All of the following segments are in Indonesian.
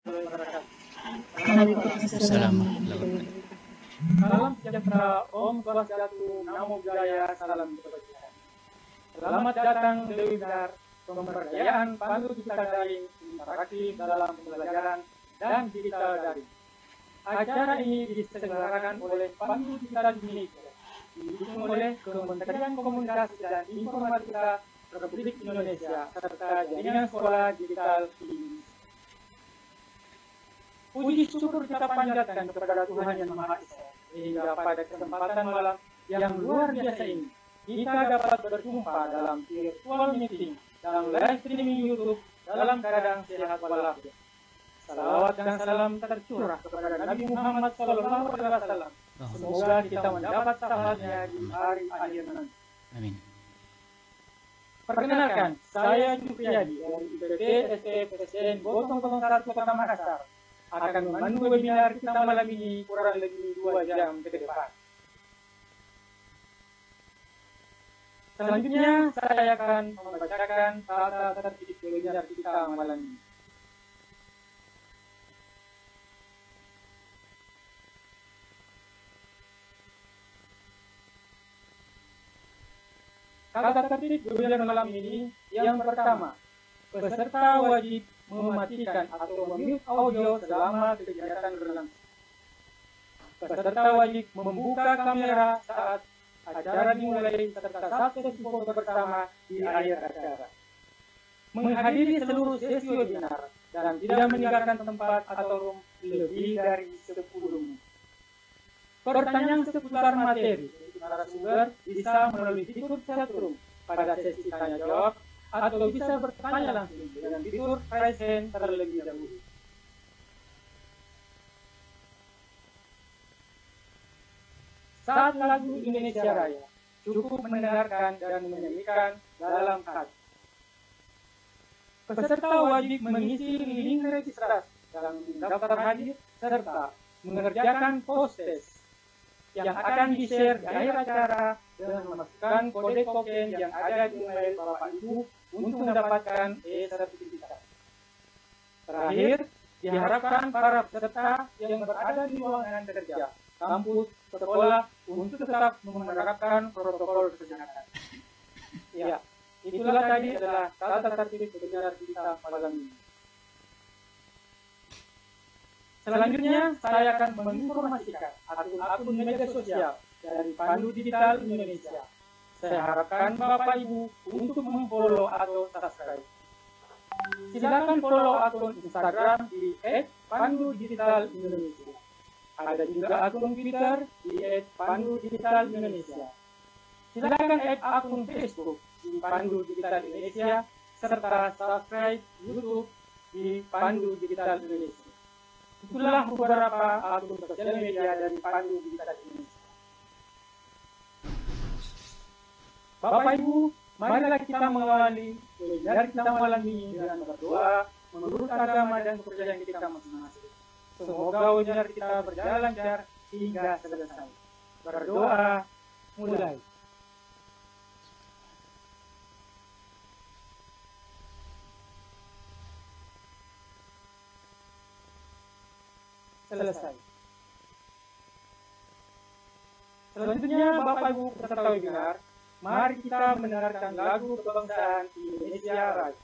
Waalaikumsalam. Salam sejahtera, Om Swastiastu, Namo Buddhaya, salam kebajikan. Selamat datang di webinar pemberdayaan pandu digital daring interaktif dalam pembelajaran dan digital daring. Acara ini diselenggarakan oleh Pandu Digital Indonesia, didukung oleh Kementerian Komunikasi dan Informatika Republik Indonesia serta Jaringan Sekolah Digital Indonesia. Puji syukur kita panjatkan kepada Tuhan Yang Maha Esa, hingga pada kesempatan malam yang luar biasa ini, kita dapat berjumpa dalam virtual meeting, dalam live streaming YouTube, dalam keadaan sehat walafiat. Salawat dan salam tercurah kepada Nabi Muhammad SAW. Semoga kita mendapat syafaatnya di hari akhir nanti. Amin. Perkenalkan, saya Jupriyadi dari IPB STF PTN Gotong Gotong 1 Kota Makassar akan memandu webinar kita malam ini kurang lebih 2 jam ke depan. Selanjutnya saya akan membacakan tata tertib webinar kita malam ini. Tata tertib webinar malam ini yang pertama, peserta wajib mematikan atau memute audio selama kegiatan berlangsung. Peserta wajib membuka kamera saat acara dimulai serta saat sesi foto bersama di akhir acara. Menghadiri seluruh sesi webinar dan tidak meninggalkan tempat atau room lebih dari 10 menit. Pertanyaan seputar materi narasumber bisa melalui fitur chatroom pada sesi tanya jawab atau bisa bertanya langsung dengan fitur raise hand terlebih dahulu. Saat lagu Indonesia Raya, cukup mendengarkan dan menyanyikan dalam hati. Peserta wajib mengisi link registrasi dalam daftar hadir serta mengerjakan post test yang akan di-share di akhir acara dengan memasukkan kode token yang ada di email Bapak Ibu untuk mendapatkan e-sertifikat. Terakhir, diharapkan para peserta yang berada di ruangan kerja, kampus, sekolah untuk tetap menerapkan protokol kesehatan. Ya, itulah tadi adalah tata tertib webinar kita malam ini. Selanjutnya, saya akan menginformasikan akun-akun media sosial dari Pandu Digital Indonesia. Saya harapkan Bapak Ibu untuk memfollow atau subscribe. Silakan follow akun Instagram di @pandudigitalindonesia. Ada juga akun Twitter di @pandudigitalindonesia. Silakan add akun Facebook di Pandu Digital Indonesia serta subscribe YouTube di Pandu Digital Indonesia. Itulah beberapa akun sosial media dari Pandu Digital Indonesia. Bapak Ibu, marilah kita mengawali webinar kita malam ini dengan berdoa menurut agama dan kepercayaan kita masing-masing. Semoga webinar kita berjalan lancar hingga selesai. Berdoa, mulai. Selesai. Selanjutnya, Bapak Ibu peserta webinar, mari kita mendengarkan lagu kebangsaan Indonesia Raya.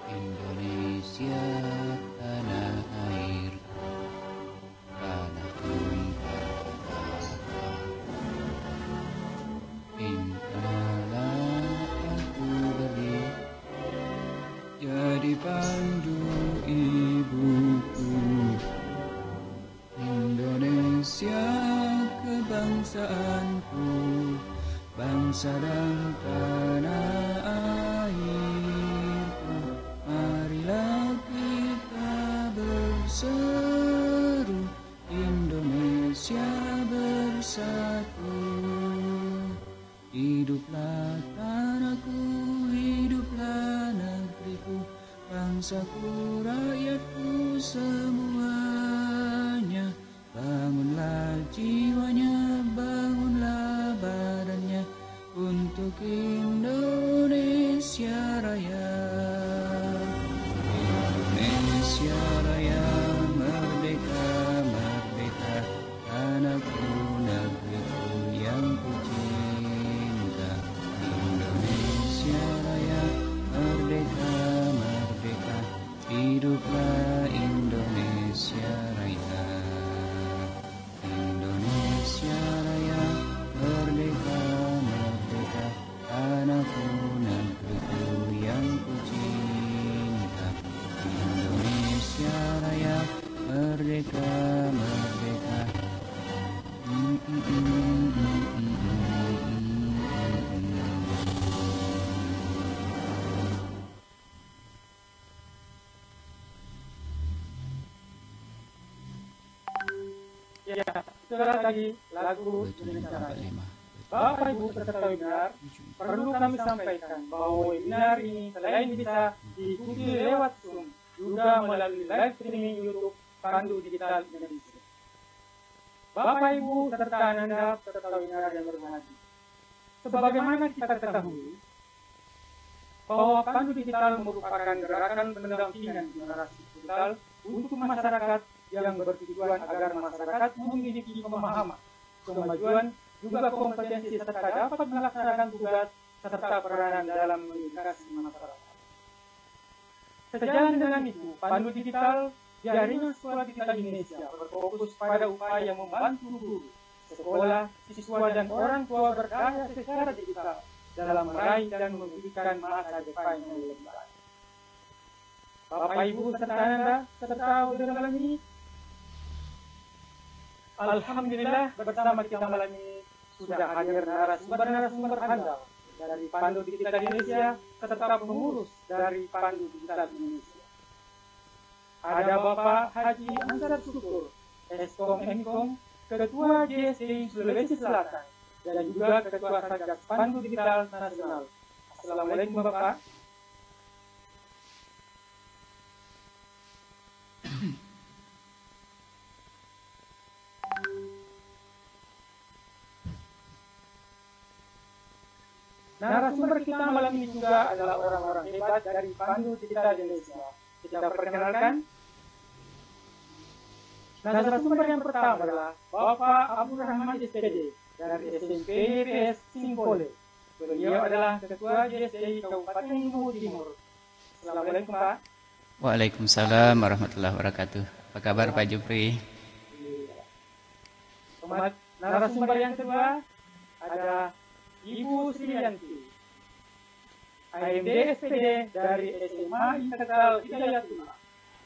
Indonesia tanah air, tanah tumpah darah. Mintalah aku beri jadi pandu ibuku. Indonesia kebangsaanku, bangsa dan tanah airku. Marilah kita berseru, Indonesia bersatu. Hiduplah tanahku, hiduplah negeriku, bangsaku, rakyatku semuanya. Bangunlah jiwanya merdeka, merdeka. Ya, itulah tadi lagu Indonesia Raya. Bapak Ibu peserta webinar, perlu kami sampaikan bahwa webinar ini selain bisa diikuti lewat Zoom, juga melalui live streaming YouTube Pandu Digital Indonesia. Bapak Ibu serta Anda peserta webinar yang berbahagia. Sebagaimana kita ketahui, bahwa Pandu Digital merupakan gerakan pendampingan generasi digital untuk masyarakat yang bertujuan agar masyarakat memiliki pemahaman, kemajuan, juga kompetensi serta dapat melaksanakan tugas serta peranan dalam mengedukasi masyarakat. Sejalan dengan itu, Pandu Digital Jaringan Sekolah Digital Indonesia berfokus pada upaya membantu guru, sekolah, siswa, dan orang tua berdaya secara digital dalam meraih dan memberikan masa depan yang lebih baik. Bapak Ibu serta Anda serta dalam ini, alhamdulillah bersama kita malam ini sudah hadir narasumber handal dari Pandu Digital Indonesia serta pengurus dari Pandu Digital Indonesia. Ada Bapak Haji Ansar Syukur, Eskom Enkom, Ketua JSD Sulawesi Selatan, dan juga Ketua Satgas Pandu Digital Nasional. Assalamualaikum Bapak. Narasumber kita malam ini juga adalah orang-orang hebat dari Pandu Digital Indonesia. Kita perkenalkan. Narasumber yang pertama adalah Bapak Abdul Rahman SPD dari SMP PS Singkole. Beliau adalah Ketua JSD Kabupaten Luwu Timur. Assalamualaikum Pak. Waalaikumsalam warahmatullahi wabarakatuh. Apa kabar Pak Jupri? Narasumber yang kedua ada Ibu Sriyanti, AMD SPD dari SMA Integral Hidayatullah.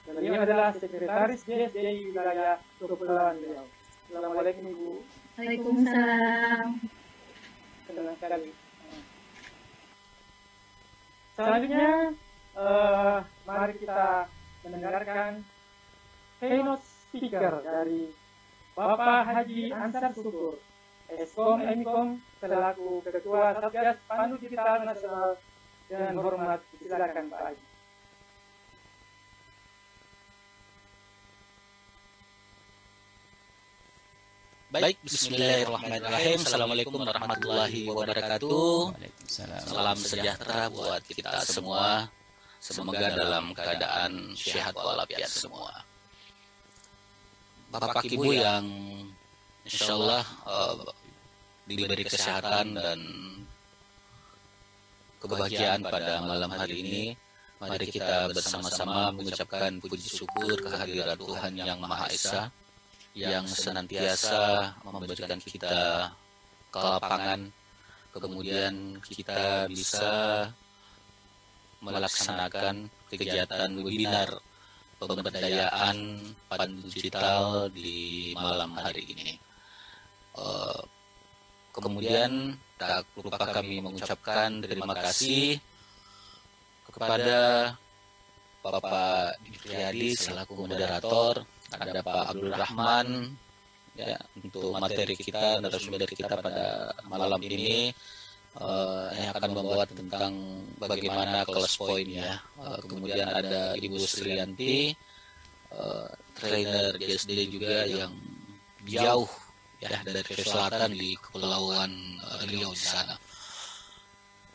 Beliau adalah Sekretaris JSD Wilayah Kepulauan Riau. Assalamualaikum Ibu. Waalaikumsalam. Senang sekali. Selanjutnya, mari kita mendengarkan keynote speaker dari Bapak Haji Ansar Syukur, Eskom Enkom selaku Ketua Satgas Pandu Digital Nasional. Dan hormat, silakan Pak Haji. Baik, bismillahirrahmanirrahim. Assalamualaikum warahmatullahi wabarakatuh. Salam sejahtera buat kita semua. Semoga dalam keadaan sehat walafiat semua. Bapak Ibu yang insya Allah diberi kesehatan dan kebahagiaan pada malam hari ini, mari kita bersama-sama mengucapkan puji syukur kehadirat Tuhan Yang Maha Esa yang senantiasa memberikan kita kelapangan, kemudian kita bisa melaksanakan kegiatan webinar pemberdayaan Pandu Digital di malam hari ini. Kemudian tak lupa kami mengucapkan terima kasih kepada Bapak Jupriadi selaku moderator, ada Pak Abdul Rahman ya, untuk materi kita, narasumber kita pada malam ini yang akan membawa tentang bagaimana kelas poin ya. Kemudian ada Ibu Sriyanti, trainer JSD juga yang jauh ya dari selatan di Kepulauan Riau di sana.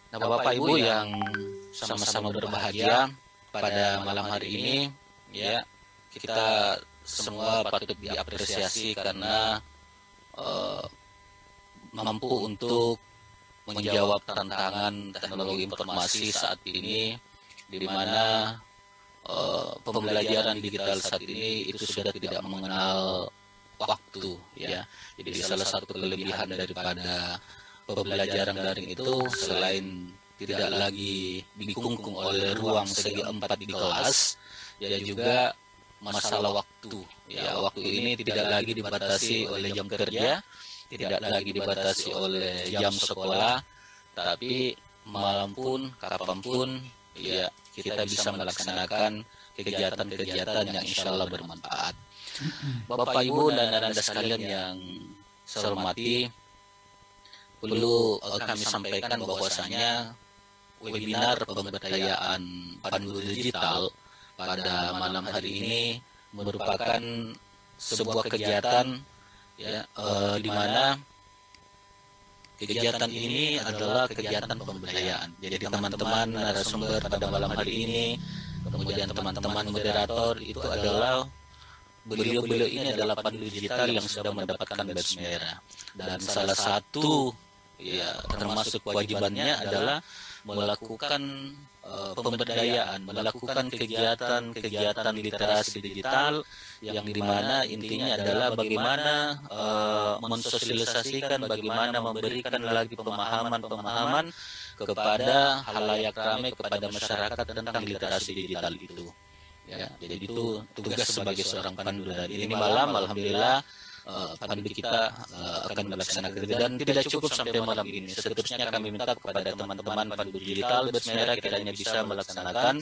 Nah, Bapak Ibu yang sama-sama berbahagia pada malam hari ini ya, kita semua patut diapresiasi karena mampu untuk menjawab tantangan teknologi informasi saat ini, di mana pembelajaran digital saat ini itu sudah tidak mengenal waktu ya. Jadi salah satu kelebihan daripada pembelajaran daring itu selain tidak lagi dikungkung oleh ruang segi 4 di kelas, ya juga masalah waktu. Ya, waktu ini tidak lagi dibatasi oleh jam kerja, tidak lagi dibatasi oleh jam sekolah, tapi malam pun, kapan pun, ya kita bisa melaksanakan kegiatan-kegiatan yang insya Allah bermanfaat. Bapak, Ibu, dan Anda sekalian yang saya hormati, perlu kami sampaikan bahwasanya webinar pemberdayaan pandu digital pada malam hari ini merupakan sebuah kegiatan ya, di mana kegiatan ini adalah kegiatan pemberdayaan. Jadi teman-teman narasumber pada malam hari ini, kemudian teman-teman moderator itu adalah beliau-beliau ini adalah pandu digital yang sudah mendapatkan badge merah. Dan salah satu ya termasuk kewajibannya adalah melakukan pemberdayaan, melakukan kegiatan literasi digital yang dimana intinya adalah bagaimana mensosialisasikan, bagaimana memberikan lagi pemahaman kepada halayak ramai, kepada masyarakat tentang literasi digital itu. Ya, jadi itu tugas sebagai seorang pandu. Dan ini malam, alhamdulillah, pandu kita akan melaksanakan dan tidak cukup sampai malam ini. Seterusnya kami minta kepada teman-teman pandu digital bersemerah kiranya bisa melaksanakan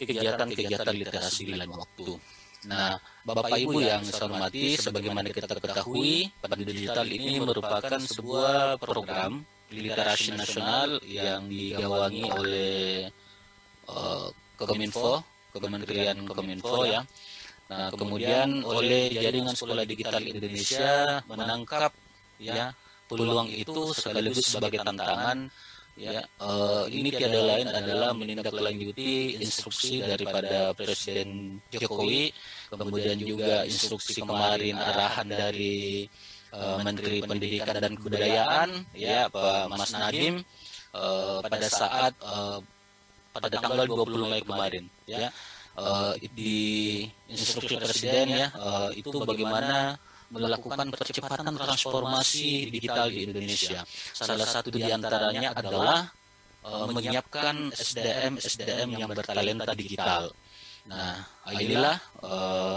kegiatan-kegiatan literasi di lain waktu. Nah, Bapak Ibu yang saya hormati, sebagaimana kita ketahui, pandu digital ini merupakan sebuah program literasi nasional yang digawangi oleh Kementerian Kominfo ya. Nah, kemudian oleh Jaringan Sekolah Digital Indonesia menangkap ya peluang itu sekaligus sebagai tantangan ya. Ini tiada lain adalah menindaklanjuti instruksi daripada Presiden Jokowi, kemudian juga instruksi kemarin arahan dari Menteri Pendidikan dan Kebudayaan ya Pak Mas Nadiem pada saat pada tanggal 20 Mei kemarin ya. Di instruksi Presiden ya itu bagaimana melakukan percepatan transformasi digital di Indonesia. Salah satu di antaranya adalah menyiapkan SDM yang bertalenta digital. Nah, inilah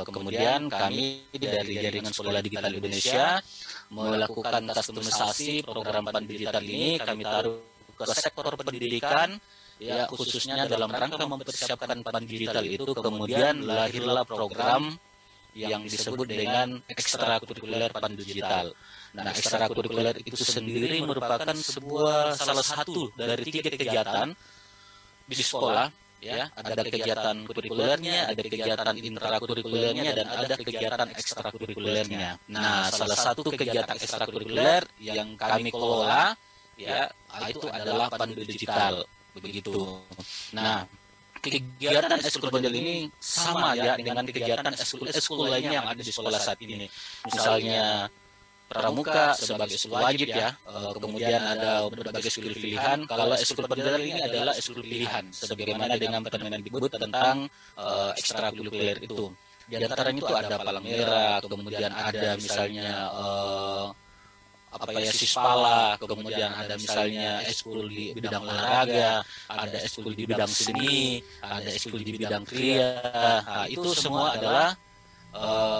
kemudian kami dari Jaringan Sekolah Digital Indonesia melakukan kustomisasi program pandu digital ini. Kami taruh ke sektor pendidikan ya, khususnya dalam rangka mempersiapkan pandu digital itu. Kemudian lahirlah program yang disebut dengan ekstrakurikuler pandu digital. Nah, ekstrakurikuler itu sendiri merupakan salah satu dari 3 kegiatan di sekolah ya. Ada kegiatan kurikulernya, ada kegiatan intrakurikulernya, dan ada kegiatan ekstrakurikulernya. Nah, salah satu kegiatan ekstrakurikuler yang kami kelola ya itu adalah pandu digital. Begitu. Nah, kegiatan ekskul bandel ini sama ya dengan kegiatan ekskul lainnya yang ada di sekolah saat ini. Misalnya pramuka sebagai ekskul wajib ya. Kemudian ada berbagai ekskul pilihan. Kalau ekskul bandel ini adalah ekskul pilihan sebagaimana dengan Permendikbud tentang ekstrakurikuler itu. Di antaranya itu ada palang merah, kemudian ada misalnya Sispala, kemudian ada misalnya ekskul di bidang olahraga, ada ekskul di bidang seni, ada ekskul di bidang kriya. Nah, itu semua adalah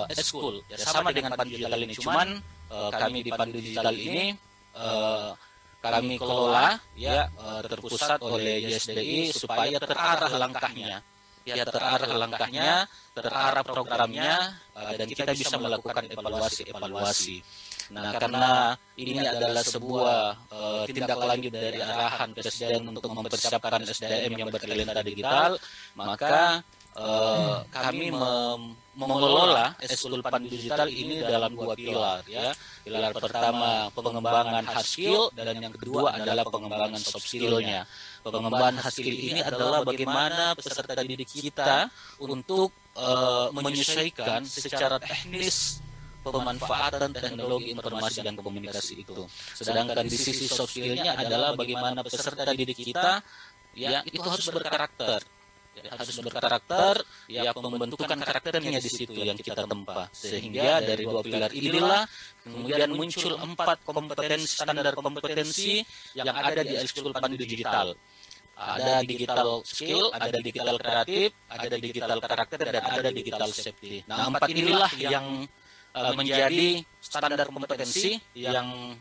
ekskul ya, sama dengan pandu digital ini. Cuman kami di pandu digital ini kami kelola ya terpusat oleh YSDI supaya terarah langkahnya. Ya, terarah langkahnya, terarah programnya, dan kita bisa melakukan evaluasi. Nah, karena ini adalah sebuah tindak lanjut dari arahan Presiden untuk mempersiapkan SDM yang bertalenta digital, maka kami mengelola ekskul pandu digital ini dalam 2 pilar ya. Pilar pertama pengembangan hard skill, dan yang kedua adalah pengembangan soft skill-nya. Pengembangan hard skill ini adalah bagaimana peserta didik kita untuk menyesuaikan secara teknis pemanfaatan teknologi informasi dan komunikasi itu. Sedangkan di sisi soft skill-nya adalah bagaimana peserta didik kita ya itu harus berkarakter. Ya, pembentukan karakternya di situ yang kita tempa. Sehingga dari 2 pilar inilah kemudian muncul 4 kompetensi, standar kompetensi yang ada di ekskul pandu digital. Ada digital skill, ada digital kreatif, ada digital karakter, dan ada digital safety. Nah, 4 inilah yang menjadi standar kompetensi yang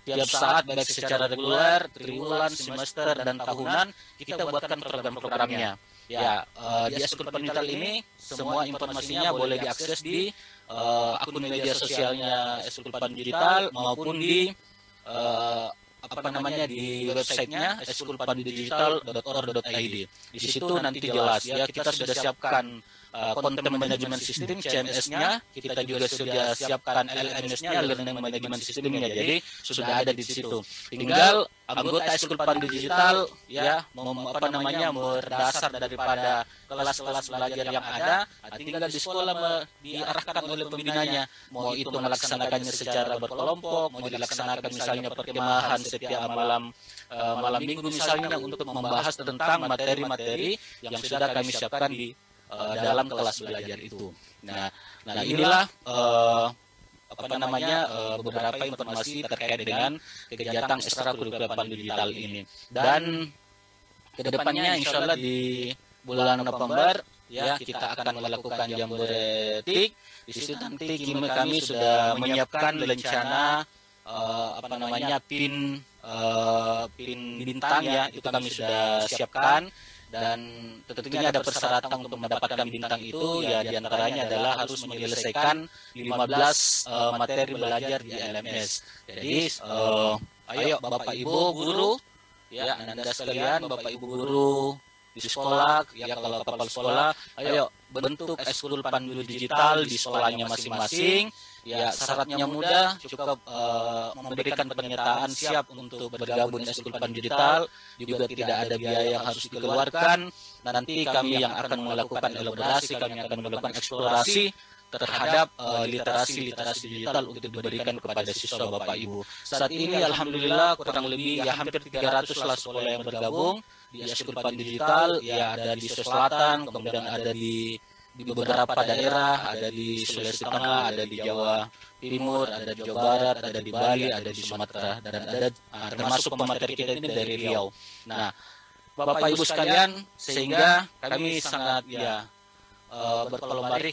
tiap saat baik secara reguler, triwulan, semester, dan tahunan kita buatkan program-programnya. Ya, di Eskul Digital ini semua informasinya boleh diakses di akun media sosialnya Eskul Digital maupun di di websitenya eskulpandigital.org.id. Di situ nanti jelas ya, kita sudah siapkan content management system CMS-nya, kita juga sudah siapkan LMS-nya, learning management system-nya. Jadi sudah ada di situ. Tinggal anggota Eskul Digital ya berdasar daripada kelas-kelas belajar yang ada, tinggal di sekolah diarahkan oleh pembinanya, mau itu melaksanakannya secara berkelompok, mau dilaksanakan misalnya perkemahan setiap malam minggu misalnya untuk membahas tentang materi-materi yang sudah kami siapkan di dalam kelas belajar itu. Nah inilah beberapa informasi terkait dengan kegiatan ekstrakurikuler digital ini. Dan kedepannya insya Allah di bulan November ya kita akan melakukan jamboretik. Di situ nanti kami sudah menyiapkan rencana pin bintang ya, itu kami sudah siapkan. Dan tentunya ada persyaratan untuk mendapatkan bintang itu ya, diantaranya adalah harus menyelesaikan 15 materi belajar di LMS. Jadi ayo Bapak Ibu guru ya, Anda sekalian Bapak Ibu guru di sekolah ya, kalau kepala sekolah ayo bentuk Eskul Digital di sekolahnya masing-masing. Ya, syaratnya mudah, cukup memberikan pernyataan siap untuk bergabung di Eskul Digital, juga tidak ada biaya yang harus dikeluarkan. Nanti kami yang akan melakukan elaborasi, kami akan melakukan eksplorasi terhadap literasi digital untuk diberikan kepada siswa Bapak Ibu. Saat ini alhamdulillah kurang lebih ya hampir 300 lah sekolah yang bergabung di Eskul Digital, ya ada di Sulawesi Selatan, kemudian ada di beberapa daerah, ada di Sulawesi Tengah, ada di Jawa Timur, ada di Jawa Barat, ada di Bali, ada di Sumatera, dan ada termasuk pemateri kita ini dari Riau. Nah, Bapak Ibu sekalian, sehingga kami sangat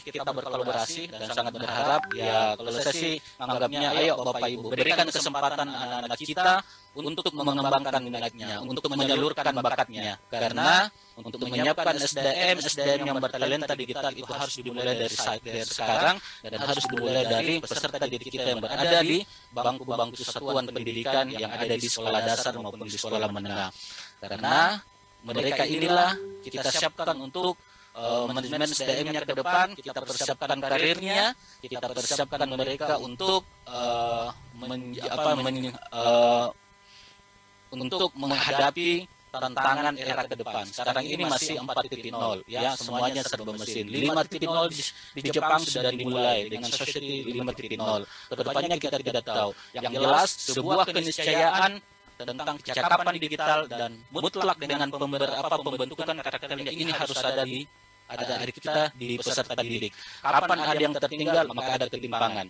kita berkolaborasi dan sangat berharap ya, kalau saya sih menganggapnya ayo Bapak Ibu berikan kesempatan anak-anak kita untuk mengembangkan minatnya, untuk menyalurkan bakatnya, karena untuk menyiapkan SDM yang bertalenta digital itu harus dimulai dari sekarang, dan harus dimulai dari peserta didik kita yang berada di bangku-bangku satuan pendidikan yang ada di sekolah dasar maupun di sekolah menengah, karena mereka inilah kita siapkan untuk manajemen SDM-nya ke depan, kita persiapkan karirnya, kita persiapkan mereka untuk untuk menghadapi tantangan era ke depan. Sekarang ini masih 4.0 ya, semuanya serba mesin. 5.0 di Jepang sudah dimulai dengan society 5.0. Kedepannya kita tidak tahu. Yang jelas sebuah keniscayaan tentang kecakapan digital dan mutlak dengan pembentukan karakternya ini harus ada dari kita di peserta didik. Kapan ada yang tertinggal, maka ada ketimpangan.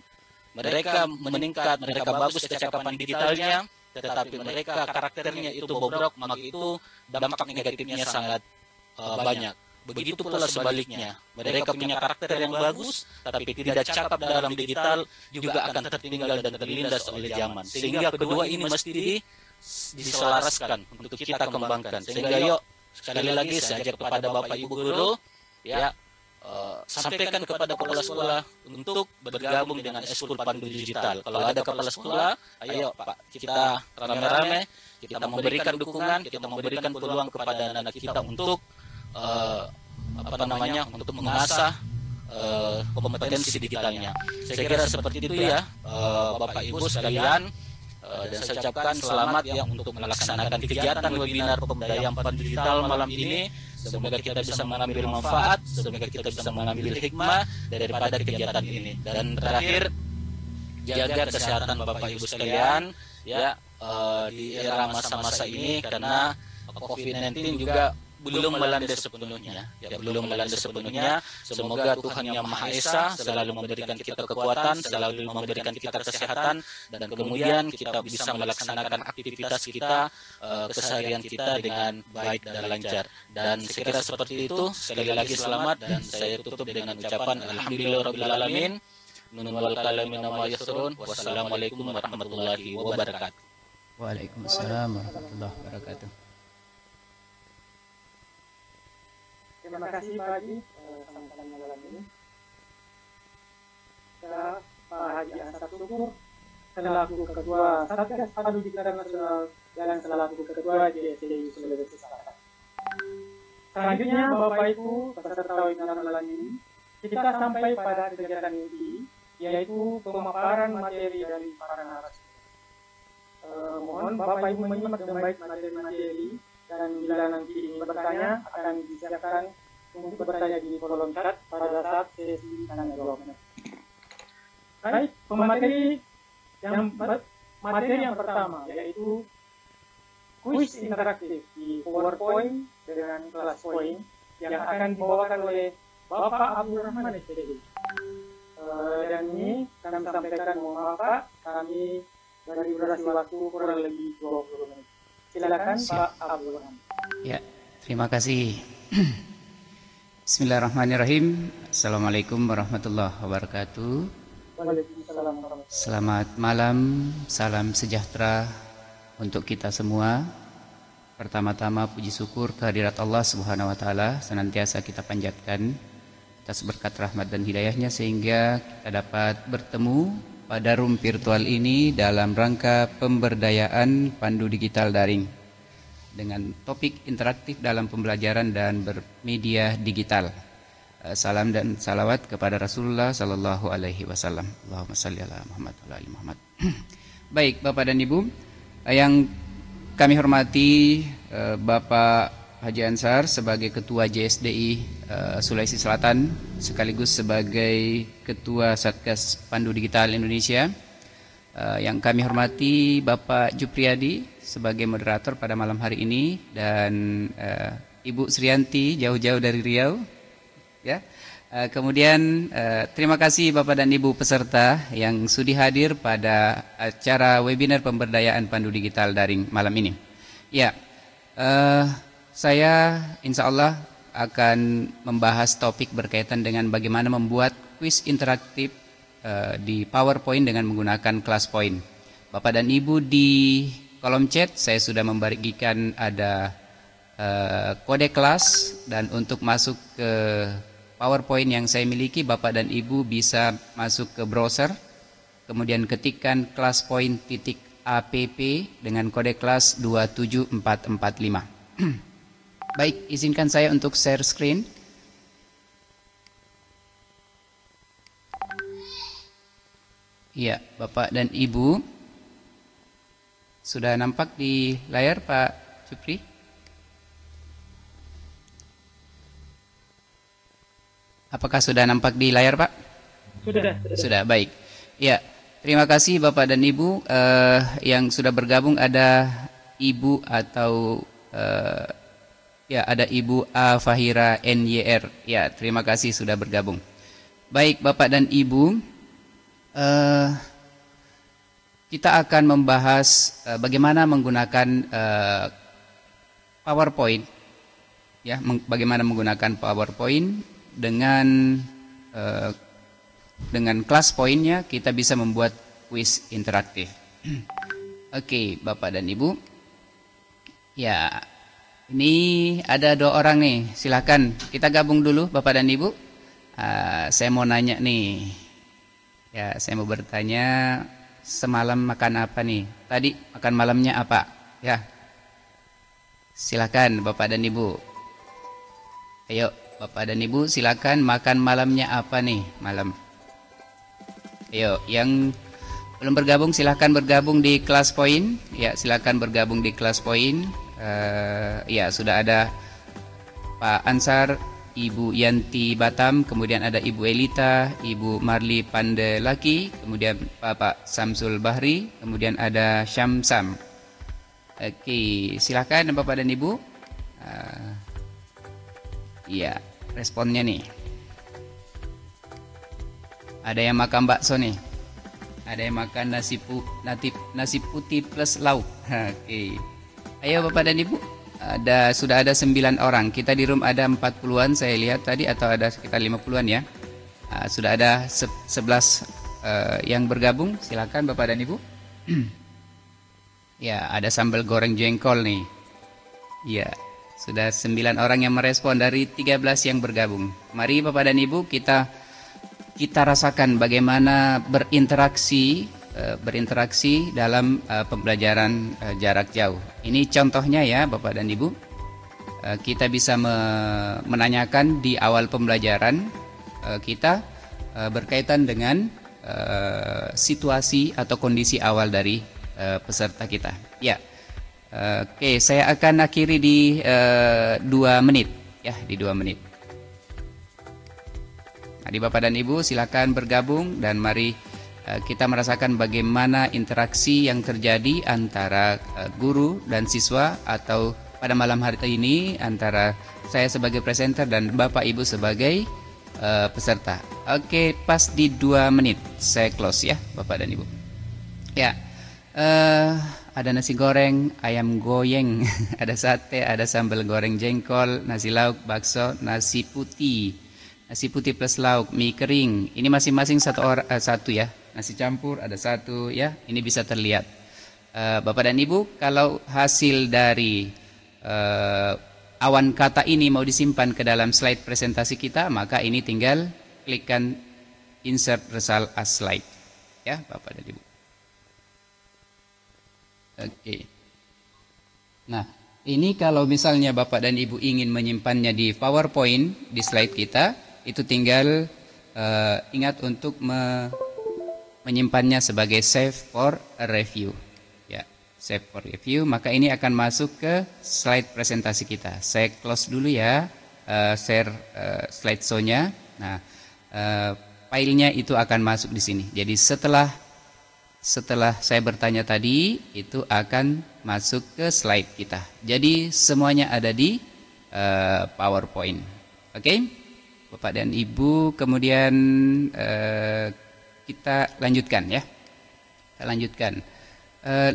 Mereka meningkat, mereka bagus kecakapan digitalnya, tetapi mereka karakternya itu bobrok, maka itu dampak negatifnya sangat banyak. Begitu pula sebaliknya, mereka punya karakter yang bagus, tapi tidak cakap dalam digital, juga akan tertinggal dan terlindas oleh zaman. Sehingga kedua ini mesti diselaraskan untuk kita kembangkan. Sehingga yuk, sekali lagi saya ajak kepada Bapak Ibu guru, ya, sampaikan kepada kepala sekolah untuk bergabung dengan Eskul Digital. Kalau ada kepala sekolah, ayo Pak, kita rame-rame, kita memberikan dukungan, kita memberikan peluang kepada anak kita untuk untuk mengasah kompetensi digitalnya. Saya kira seperti itu ya, Bapak Ibu sekalian. Dan saya ucapkan selamat ya untuk melaksanakan kegiatan webinar pemberdayaan digital malam ini. Semoga kita bisa mengambil manfaat, semoga kita bisa mengambil hikmah daripada kegiatan ini. Dan terakhir, jaga kesehatan Bapak Ibu sekalian ya, di era masa-masa ini, karena COVID-19 juga belum melanda sepenuhnya. Ya, belum melanda sepenuhnya. Semoga Tuhan Yang Maha Esa selalu memberikan kita kekuatan, selalu memberikan kita kesehatan, dan kemudian kita bisa melaksanakan aktivitas kita, keseharian kita dengan baik dan lancar. Dan sekira seperti itu, sekali lagi selamat, dan saya tutup dengan ucapan Alhamdulillahirrabbilalamin. Nun wal qalami ma yasrun. Wassalamualaikum warahmatullahi wabarakatuh. Waalaikumsalam warahmatullahi wabarakatuh. Terima kasih Pak Haji sambutannya malam ini. Saya Pak Haji Ansar Syukur selaku Ketua Satgas Pandu Digital Nasional dan selaku Ketua JSDI Sulawesi Selatan. Selanjutnya Bapak Ibu peserta webinar malam ini, kita sampai pada kegiatan inti, yaitu pemaparan materi dari para narasumber. Mohon Bapak Ibu menyimak dengan baik materi-materi, dan bila nanti ingin bertanya akan disiapkan untuk bertanya di kolom chat pada saat sesi tanya jawab. Baik, materi yang pertama yaitu kuis interaktif di PowerPoint dengan kelas poin yang akan dibawakan oleh Bapak Abdul Rahman SPDI. Dan ini kami sampaikan, mohon maaf Pak, kami dari durasi waktu kurang lebih 20 menit. Silakan Pak Abdul Rahman. Ya, terima kasih. Bismillahirrahmanirrahim. Assalamualaikum warahmatullahi wabarakatuh. Waalaikumsalam warahmatullahi wabarakatuh. Selamat malam, salam sejahtera untuk kita semua. Pertama-tama puji syukur kehadirat Allah Subhanahu wa taala senantiasa kita panjatkan atas berkat rahmat dan hidayahnya sehingga kita dapat bertemu pada room virtual ini dalam rangka pemberdayaan pandu digital daring dengan topik interaktif dalam pembelajaran dan bermedia digital. Salam dan salawat kepada Rasulullah sallallahu alaihi wasallam. Allahumma shalli ala Muhammad wa ala ali Muhammad. Baik, Bapak dan Ibu, yang kami hormati Bapak Haji Ansar sebagai Ketua JSDI Sulawesi Selatan sekaligus sebagai Ketua Satgas Pandu Digital Indonesia. Yang kami hormati Bapak Jupriyadi sebagai moderator pada malam hari ini, dan Ibu Srianti jauh-jauh dari Riau. Ya. Kemudian terima kasih Bapak dan Ibu peserta yang sudi hadir pada acara webinar pemberdayaan pandu digital daring malam ini. Ya. Saya insya Allah akan membahas topik berkaitan dengan bagaimana membuat kuis interaktif di PowerPoint dengan menggunakan kelas point. Bapak dan Ibu di kolom chat saya sudah membagikan ada kode kelas, dan untuk masuk ke PowerPoint yang saya miliki, Bapak dan Ibu bisa masuk ke browser, kemudian ketikkan classpoint.app dengan kode kelas 27445. Baik, izinkan saya untuk share screen. Iya, Bapak dan Ibu, sudah nampak di layar Pak Supri? Apakah sudah nampak di layar Pak? Sudah, baik. Ya, terima kasih Bapak dan Ibu yang sudah bergabung. Ada Ibu atau ya, ada Ibu A. Fahira NYR. Ya, terima kasih sudah bergabung. Baik, Bapak dan Ibu, kita akan membahas bagaimana menggunakan PowerPoint. Ya, bagaimana menggunakan PowerPoint dengan kelas poinnya kita bisa membuat kuis interaktif. Oke, Bapak dan Ibu. Ya. Ini ada 2 orang nih, silakan kita gabung dulu Bapak dan Ibu. Saya mau nanya nih, ya saya mau bertanya, semalam makan apa nih? Tadi makan malamnya apa? Ya, silakan Bapak dan Ibu. Ayo Bapak dan Ibu silakan, makan malamnya apa nih malam? Ayo, yang belum bergabung silakan bergabung di kelas poin. Ya, silakan bergabung di kelas poin. Ya, sudah ada Pak Ansar, Ibu Yanti Batam, kemudian ada Ibu Elita, Ibu Marli Pandelaki, kemudian Bapak Samsul Bahri, kemudian ada Syamsam. Oke, silakan Bapak dan Ibu. Iya, responnya nih. Ada yang makan bakso nih. Ada yang makan nasi putih plus lauk. Oke. Ayo Bapak dan Ibu. Sudah ada 9 orang. Kita di room ada 40-an saya lihat tadi, atau ada sekitar 50-an ya. Sudah ada 11 yang bergabung. Silakan Bapak dan Ibu. Ya, ada sambal goreng jengkol nih. Ya, sudah 9 orang yang merespon dari 13 yang bergabung. Mari Bapak dan Ibu kita rasakan bagaimana berinteraksi dalam pembelajaran jarak jauh. Ini contohnya ya Bapak dan Ibu. Kita bisa menanyakan di awal pembelajaran kita berkaitan dengan situasi atau kondisi awal dari peserta kita. Ya, oke, saya akan akhiri di 2 menit ya, di 2 menit. Jadi Bapak dan Ibu silakan bergabung dan mari kita merasakan bagaimana interaksi yang terjadi antara guru dan siswa, atau pada malam hari ini antara saya sebagai presenter dan Bapak Ibu sebagai peserta. Oke, pas di 2 menit saya close ya Bapak dan Ibu. Ya, ada nasi goreng, ayam goyeng, ada sate, ada sambal goreng jengkol, nasi lauk, bakso, nasi putih plus lauk, mie kering. Ini masing-masing satu ya. Nasi campur ada 1 ya. Ini bisa terlihat. Bapak dan Ibu, kalau hasil dari awan kata ini mau disimpan ke dalam slide presentasi kita, maka ini tinggal klikkan insert result as slide. Ya, Bapak dan Ibu. Oke. Nah, ini kalau misalnya Bapak dan Ibu ingin menyimpannya di PowerPoint di slide kita, itu tinggal ingat untuk menyimpannya sebagai save for a review. Ya, save for review, maka ini akan masuk ke slide presentasi kita. Saya close dulu ya, share slideshow-nya. Nah, filenya itu akan masuk di sini. Jadi setelah saya bertanya tadi, itu akan masuk ke slide kita. Jadi semuanya ada di PowerPoint. Oke? Bapak dan Ibu, kemudian kita lanjutkan ya. Kita lanjutkan.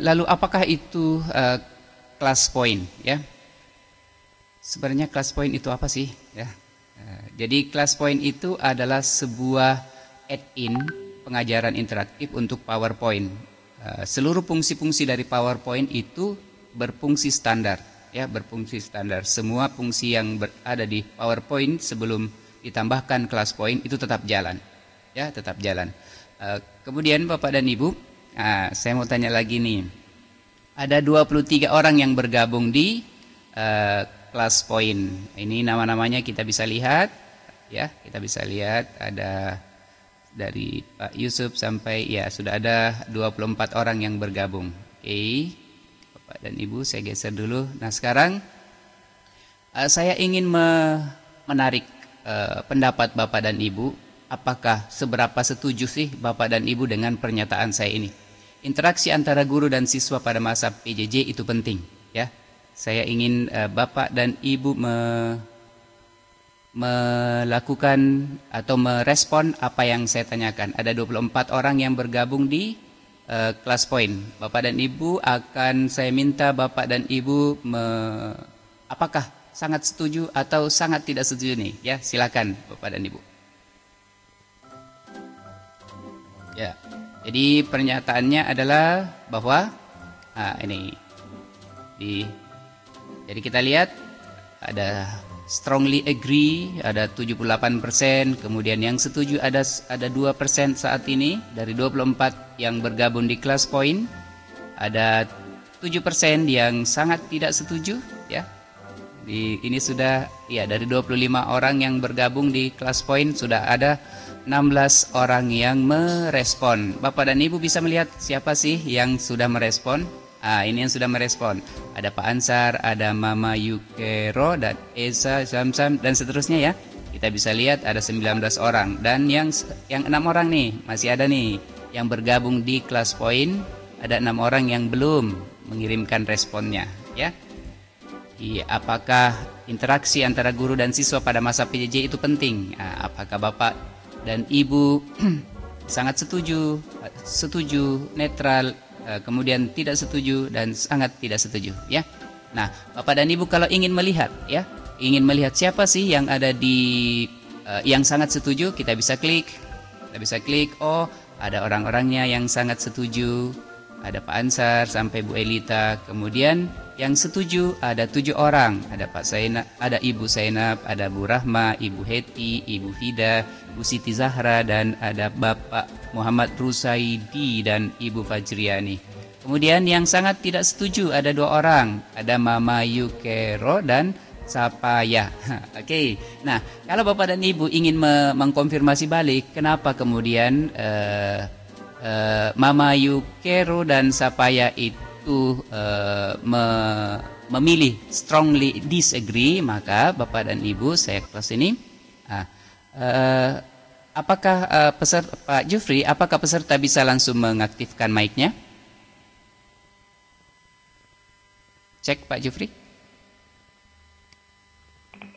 Lalu apakah itu class point ya? Sebenarnya class point itu apa sih ya? Jadi class point itu adalah sebuah add-in pengajaran interaktif untuk PowerPoint. Seluruh fungsi-fungsi dari PowerPoint itu berfungsi standar ya, berfungsi standar. Semua fungsi yang ada di PowerPoint sebelum ditambahkan class point itu tetap jalan ya, tetap jalan. Kemudian Bapak dan Ibu, saya mau tanya lagi nih, ada 23 orang yang bergabung di class point. Ini nama-namanya kita bisa lihat ya, kita bisa lihat ada dari Pak Yusuf sampai ya sudah ada 24 orang yang bergabung. Oke, Bapak dan Ibu, saya geser dulu. Nah sekarang saya ingin menarik pendapat Bapak dan Ibu. Apakah seberapa setuju sih Bapak dan Ibu dengan pernyataan saya ini? Interaksi antara guru dan siswa pada masa PJJ itu penting ya. Saya ingin Bapak dan Ibu melakukan atau merespon apa yang saya tanyakan. Ada 24 orang yang bergabung di class point. Bapak dan Ibu akan saya minta Bapak dan Ibu apakah sangat setuju atau sangat tidak setuju nih ya, silakan Bapak dan Ibu. Ya, jadi pernyataannya adalah bahwa jadi kita lihat ada strongly agree ada 78%, kemudian yang setuju ada 2% saat ini dari 24 yang bergabung di class point, ada 7% yang sangat tidak setuju ya. Ini sudah ya, dari 25 orang yang bergabung di class point sudah ada 16 orang yang merespon. Bapak dan Ibu bisa melihat siapa sih yang sudah merespon? Ini yang sudah merespon. Ada Pak Ansar, ada Mama Yukero, dan Esa, Samsam, dan seterusnya ya. Kita bisa lihat ada 19 orang. Dan yang 6 orang nih, masih ada nih yang bergabung di class point. Ada 6 orang yang belum mengirimkan responnya ya. Apakah interaksi antara guru dan siswa pada masa PJJ itu penting? Apakah Bapak dan Ibu sangat setuju, netral, kemudian tidak setuju dan sangat tidak setuju, ya? Nah, Bapak dan Ibu kalau ingin melihat, ya, ingin melihat siapa sih yang ada di yang sangat setuju, kita bisa klik. Oh, ada orang-orangnya yang sangat setuju. Ada Pak Ansar sampai Bu Elita. Kemudian yang setuju ada 7 orang. Ada Pak Zainab, ada Ibu Zainab, ada Bu Rahma, Ibu Heti, Ibu Fida, Bu Siti Zahra, dan ada Bapak Muhammad Rusaidi dan Ibu Fajriani. Kemudian yang sangat tidak setuju ada 2 orang. Ada Mama Yukero dan Sapaya. Oke. Nah, kalau Bapak dan Ibu ingin mengkonfirmasi balik, kenapa kemudian Mama Yukero dan Sapaya itu memilih strongly disagree, maka Bapak dan Ibu saya close ini. Apakah peserta Pak Jufri, apakah peserta bisa langsung mengaktifkan mic-nya? Cek Pak Jufri.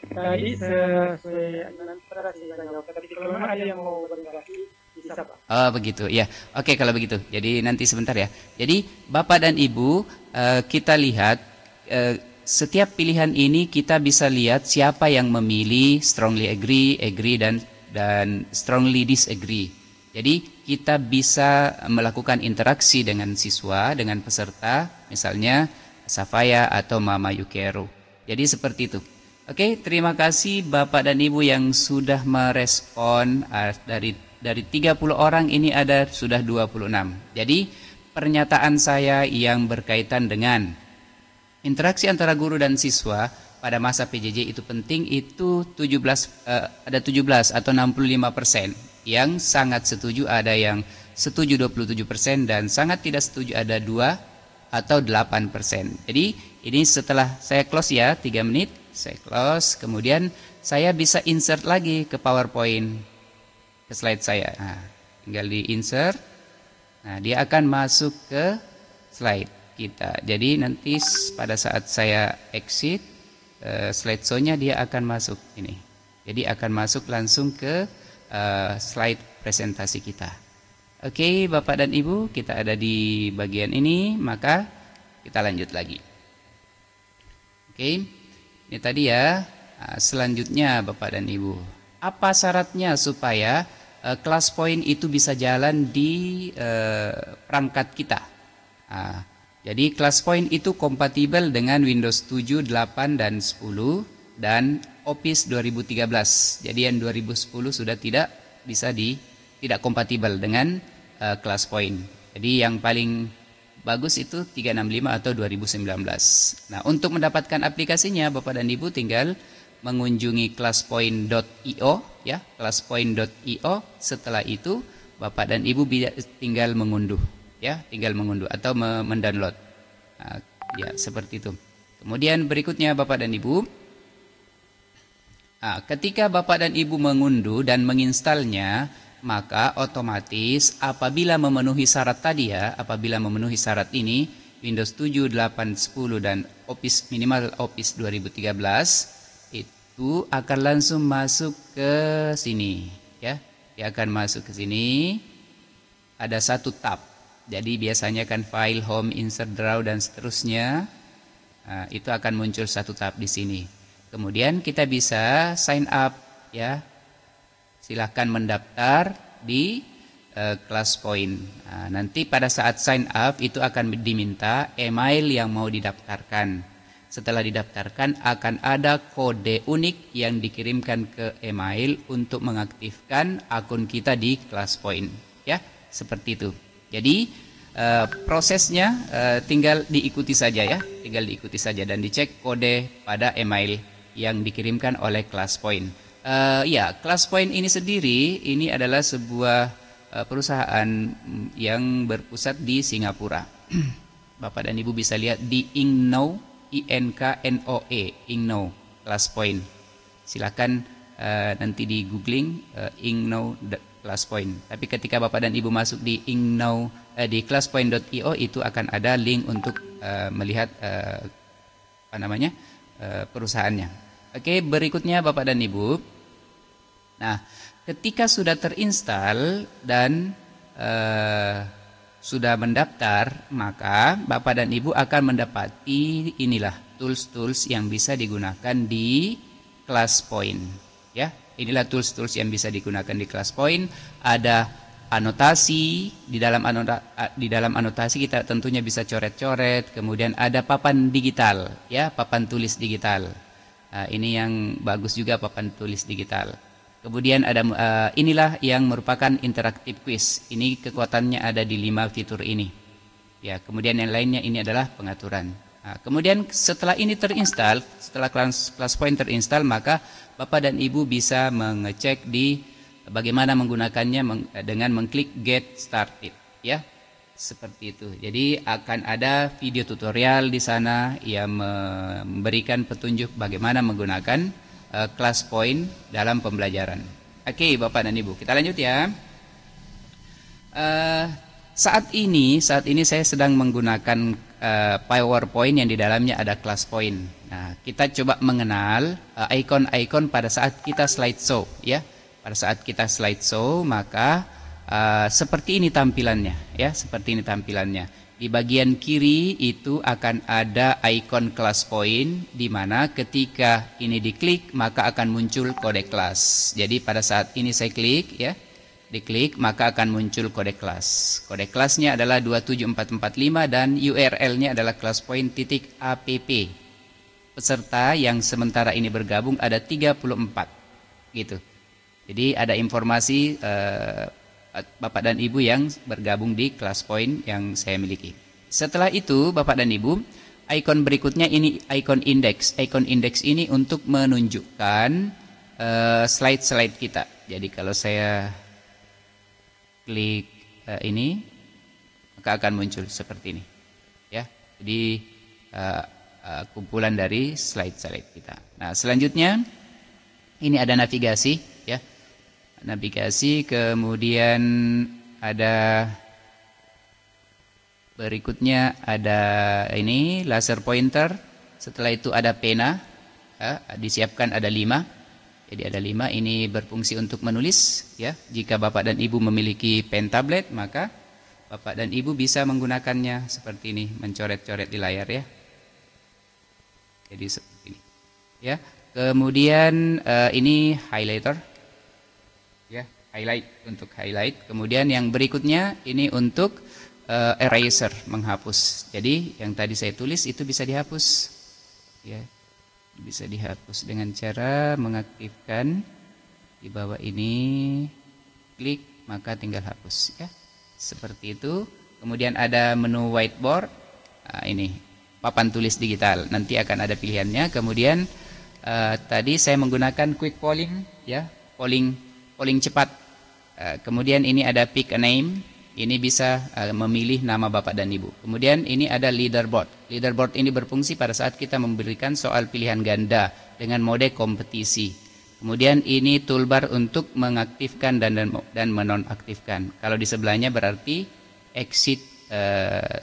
Tadi sesuai narasi saya jawab, tapi kalau memang ada yang mau berinteraksi bisa Pak. Oh begitu, ya. Oke kalau begitu. Jadi nanti sebentar ya. Jadi Bapak dan Ibu, kita lihat setiap pilihan ini kita bisa lihat siapa yang memilih strongly agree, dan strongly disagree. Jadi kita bisa melakukan interaksi dengan siswa, dengan peserta, misalnya Safaya atau Mama Yukero. Jadi seperti itu. Oke, terima kasih Bapak dan Ibu yang sudah merespon. Dari 30 orang ini ada sudah 26. Jadi pernyataan saya yang berkaitan dengan interaksi antara guru dan siswa pada masa PJJ itu penting, itu ada 17 atau 65%. Yang sangat setuju ada yang setuju 27% dan sangat tidak setuju ada 2 atau 8%. Jadi ini setelah saya close ya, 3 menit. Saya close, kemudian saya bisa insert lagi ke PowerPoint, ke slide saya. Nah, tinggal di insert. Nah, dia akan masuk ke slide kita. Jadi nanti pada saat saya exit slideshow-nya dia akan masuk ini. Jadi akan masuk langsung ke slide presentasi kita. Oke, Bapak dan Ibu, kita ada di bagian ini, maka kita lanjut lagi. Oke. Ini tadi ya. Selanjutnya Bapak dan Ibu, apa syaratnya supaya kelas point itu bisa jalan di perangkat kita? Jadi kelas point itu kompatibel dengan Windows 7, 8, dan 10 dan Office 2013. Jadi yang 2010 sudah tidak kompatibel dengan kelas point. Jadi yang paling bagus itu 365 atau 2019. Nah, untuk mendapatkan aplikasinya Bapak dan Ibu tinggal mengunjungi classpoint.io ya, classpoint.io. Setelah itu Bapak dan Ibu tinggal mengunduh ya, atau mendownload. Nah, ya seperti itu. Kemudian berikutnya Bapak dan Ibu, ketika Bapak dan Ibu mengunduh dan menginstalnya, maka otomatis apabila memenuhi syarat tadi ya, apabila memenuhi syarat ini, Windows 7, 8, 10 dan minimal Office 2013 itu akan langsung masuk ke sini ya. Dia akan masuk ke sini. Ada satu tab. Jadi biasanya kan file, home, insert, draw dan seterusnya. Nah, itu akan muncul satu tab di sini. Kemudian kita bisa sign up ya. Silahkan mendaftar di ClassPoint. Nah, nanti pada saat sign up itu akan diminta email yang mau didaftarkan. Setelah didaftarkan akan ada kode unik yang dikirimkan ke email untuk mengaktifkan akun kita di ClassPoint. Ya, seperti itu. Jadi prosesnya tinggal diikuti saja ya, dan dicek kode pada email yang dikirimkan oleh ClassPoint. Ya, ClassPoint ini sendiri ini adalah sebuah perusahaan yang berpusat di Singapura. Bapak dan Ibu bisa lihat di Inknow, Inknow, ClassPoint. Silakan nanti di googling Inknow ClassPoint. Tapi ketika Bapak dan Ibu masuk di Inknow di classpoint.io itu akan ada link untuk melihat perusahaannya. Oke, berikutnya Bapak dan Ibu. Nah, ketika sudah terinstall dan sudah mendaftar, maka Bapak dan Ibu akan mendapati inilah tools-tools yang bisa digunakan di ClassPoint. Ya, inilah tools-tools yang bisa digunakan di ClassPoint. Ada anotasi, di dalam anotasi kita tentunya bisa coret-coret. Kemudian ada papan digital, ya, papan tulis digital. Ini yang bagus juga, papan tulis digital. Kemudian ada inilah yang merupakan interaktif quiz. Ini kekuatannya ada di 5 fitur ini. Ya, kemudian yang lainnya ini adalah pengaturan. Kemudian setelah ini terinstall, setelah ClassPoint terinstall, maka Bapak dan Ibu bisa mengecek di bagaimana menggunakannya dengan mengklik Get Started, ya. Seperti itu. Jadi akan ada video tutorial di sana yang memberikan petunjuk bagaimana menggunakan ClassPoint dalam pembelajaran. Oke, Bapak dan Ibu, kita lanjut ya. Saat ini saya sedang menggunakan PowerPoint yang di dalamnya ada ClassPoint. Nah, kita coba mengenal icon-icon pada saat kita slideshow, ya. Pada saat kita slideshow, maka seperti ini tampilannya, ya, seperti ini tampilannya. Di bagian kiri itu akan ada icon ClassPoint, di mana ketika ini diklik maka akan muncul kode kelas. Jadi pada saat ini saya klik, ya, diklik maka akan muncul kode kelas. Kode kelasnya adalah 27445 dan URL-nya adalah ClassPoint.app. Peserta yang sementara ini bergabung ada 34, gitu. Jadi ada informasi Bapak dan Ibu yang bergabung di ClassPoint yang saya miliki. Setelah itu Bapak dan Ibu, icon berikutnya ini icon index. Icon index ini untuk menunjukkan slide-slide kita. Jadi kalau saya klik ini, maka akan muncul seperti ini, ya. Jadi kumpulan dari slide-slide kita. Nah, selanjutnya ini ada navigasi, ya. Navigasi, kemudian ada berikutnya ada ini laser pointer. Setelah itu ada pena, ya, disiapkan ada 5. Jadi ada 5, ini berfungsi untuk menulis, ya. Jika Bapak dan Ibu memiliki pen tablet, maka Bapak dan Ibu bisa menggunakannya seperti ini, mencoret-coret di layar, ya. Jadi seperti ini, ya. Kemudian ini highlighter, ya, highlight, untuk highlight. Kemudian yang berikutnya ini untuk eraser, menghapus. Jadi yang tadi saya tulis itu bisa dihapus, ya, bisa dihapus dengan cara mengaktifkan di bawah ini, klik maka tinggal hapus, ya, seperti itu. Kemudian ada menu whiteboard, ini papan tulis digital, nanti akan ada pilihannya. Kemudian tadi saya menggunakan quick polling, ya, polling cepat. Kemudian ini ada pick a name, ini bisa memilih nama Bapak dan Ibu. Kemudian ini ada leaderboard. Leaderboard ini berfungsi pada saat kita memberikan soal pilihan ganda dengan mode kompetisi. Kemudian ini toolbar untuk mengaktifkan dan menonaktifkan. Kalau di sebelahnya berarti exit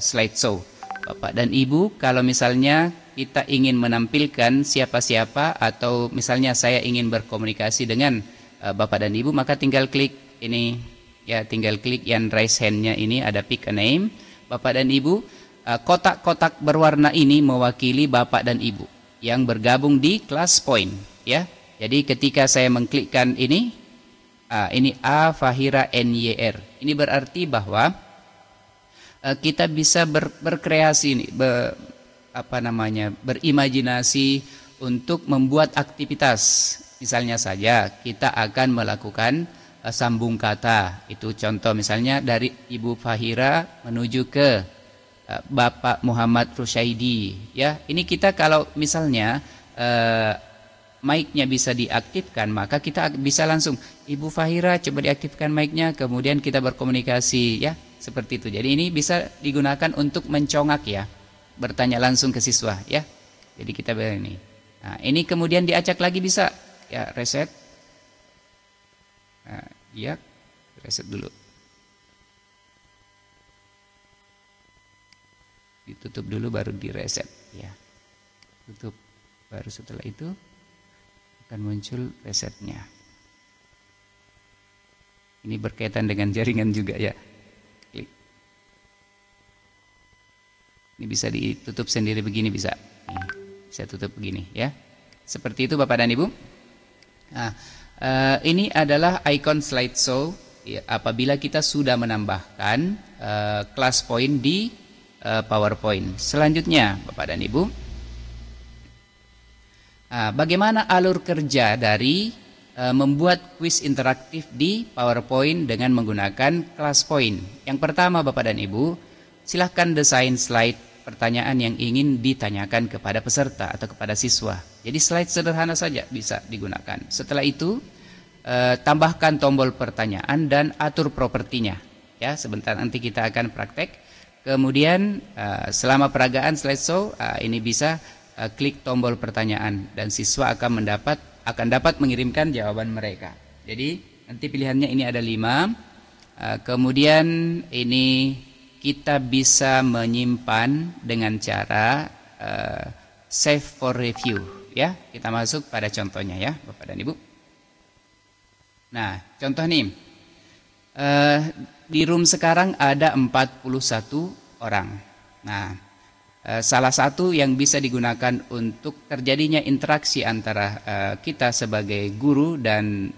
slideshow. Bapak dan Ibu, kalau misalnya kita ingin menampilkan siapa-siapa, atau misalnya saya ingin berkomunikasi dengan Bapak dan Ibu, maka tinggal klik ini, ya, tinggal klik yang raise hand-nya ini, ada pick a name. Bapak dan Ibu, kotak-kotak berwarna ini mewakili Bapak dan Ibu yang bergabung di ClassPoint, ya. Jadi ketika saya mengklikkan ini A Fahira NYR, ini berarti bahwa kita bisa berkreasi, berimajinasi untuk membuat aktivitas. Misalnya saja kita akan melakukan sambung kata. Itu contoh misalnya dari Ibu Fahira menuju ke Bapak Muhammad Rusyaidi, ya. Ini kita kalau misalnya mic-nya bisa diaktifkan, maka kita bisa langsung Ibu Fahira coba diaktifkan mic-nya, kemudian kita berkomunikasi, ya, seperti itu. Jadi ini bisa digunakan untuk mencongak, ya, bertanya langsung ke siswa, ya. Jadi kita ini. Nah, ini kemudian diacak lagi bisa, ya, reset. Nah, ya, reset dulu. Ditutup dulu baru direset, ya. Tutup. Baru setelah itu akan muncul resetnya. Ini berkaitan dengan jaringan juga ya. Klik. Ini bisa ditutup sendiri begini, bisa. Bisa tutup begini ya. Seperti itu Bapak dan Ibu. Nah, ini adalah icon slideshow ya, apabila kita sudah menambahkan class point di PowerPoint. Selanjutnya Bapak dan Ibu, bagaimana alur kerja dari membuat kuis interaktif di PowerPoint dengan menggunakan class point? Yang pertama Bapak dan Ibu, silahkan desain slide pertanyaan yang ingin ditanyakan kepada peserta atau kepada siswa. Jadi slide sederhana saja bisa digunakan. Setelah itu tambahkan tombol pertanyaan dan atur propertinya. Ya, sebentar nanti kita akan praktek. Kemudian selama peragaan slideshow ini bisa klik tombol pertanyaan dan siswa akan dapat mengirimkan jawaban mereka. Jadi nanti pilihannya ini ada 5. Kemudian ini kita bisa menyimpan dengan cara save for review ya. Kita masuk pada contohnya ya Bapak dan Ibu. Nah, contoh nih, di room sekarang ada 41 orang. Nah, salah satu yang bisa digunakan untuk terjadinya interaksi antara kita sebagai guru dan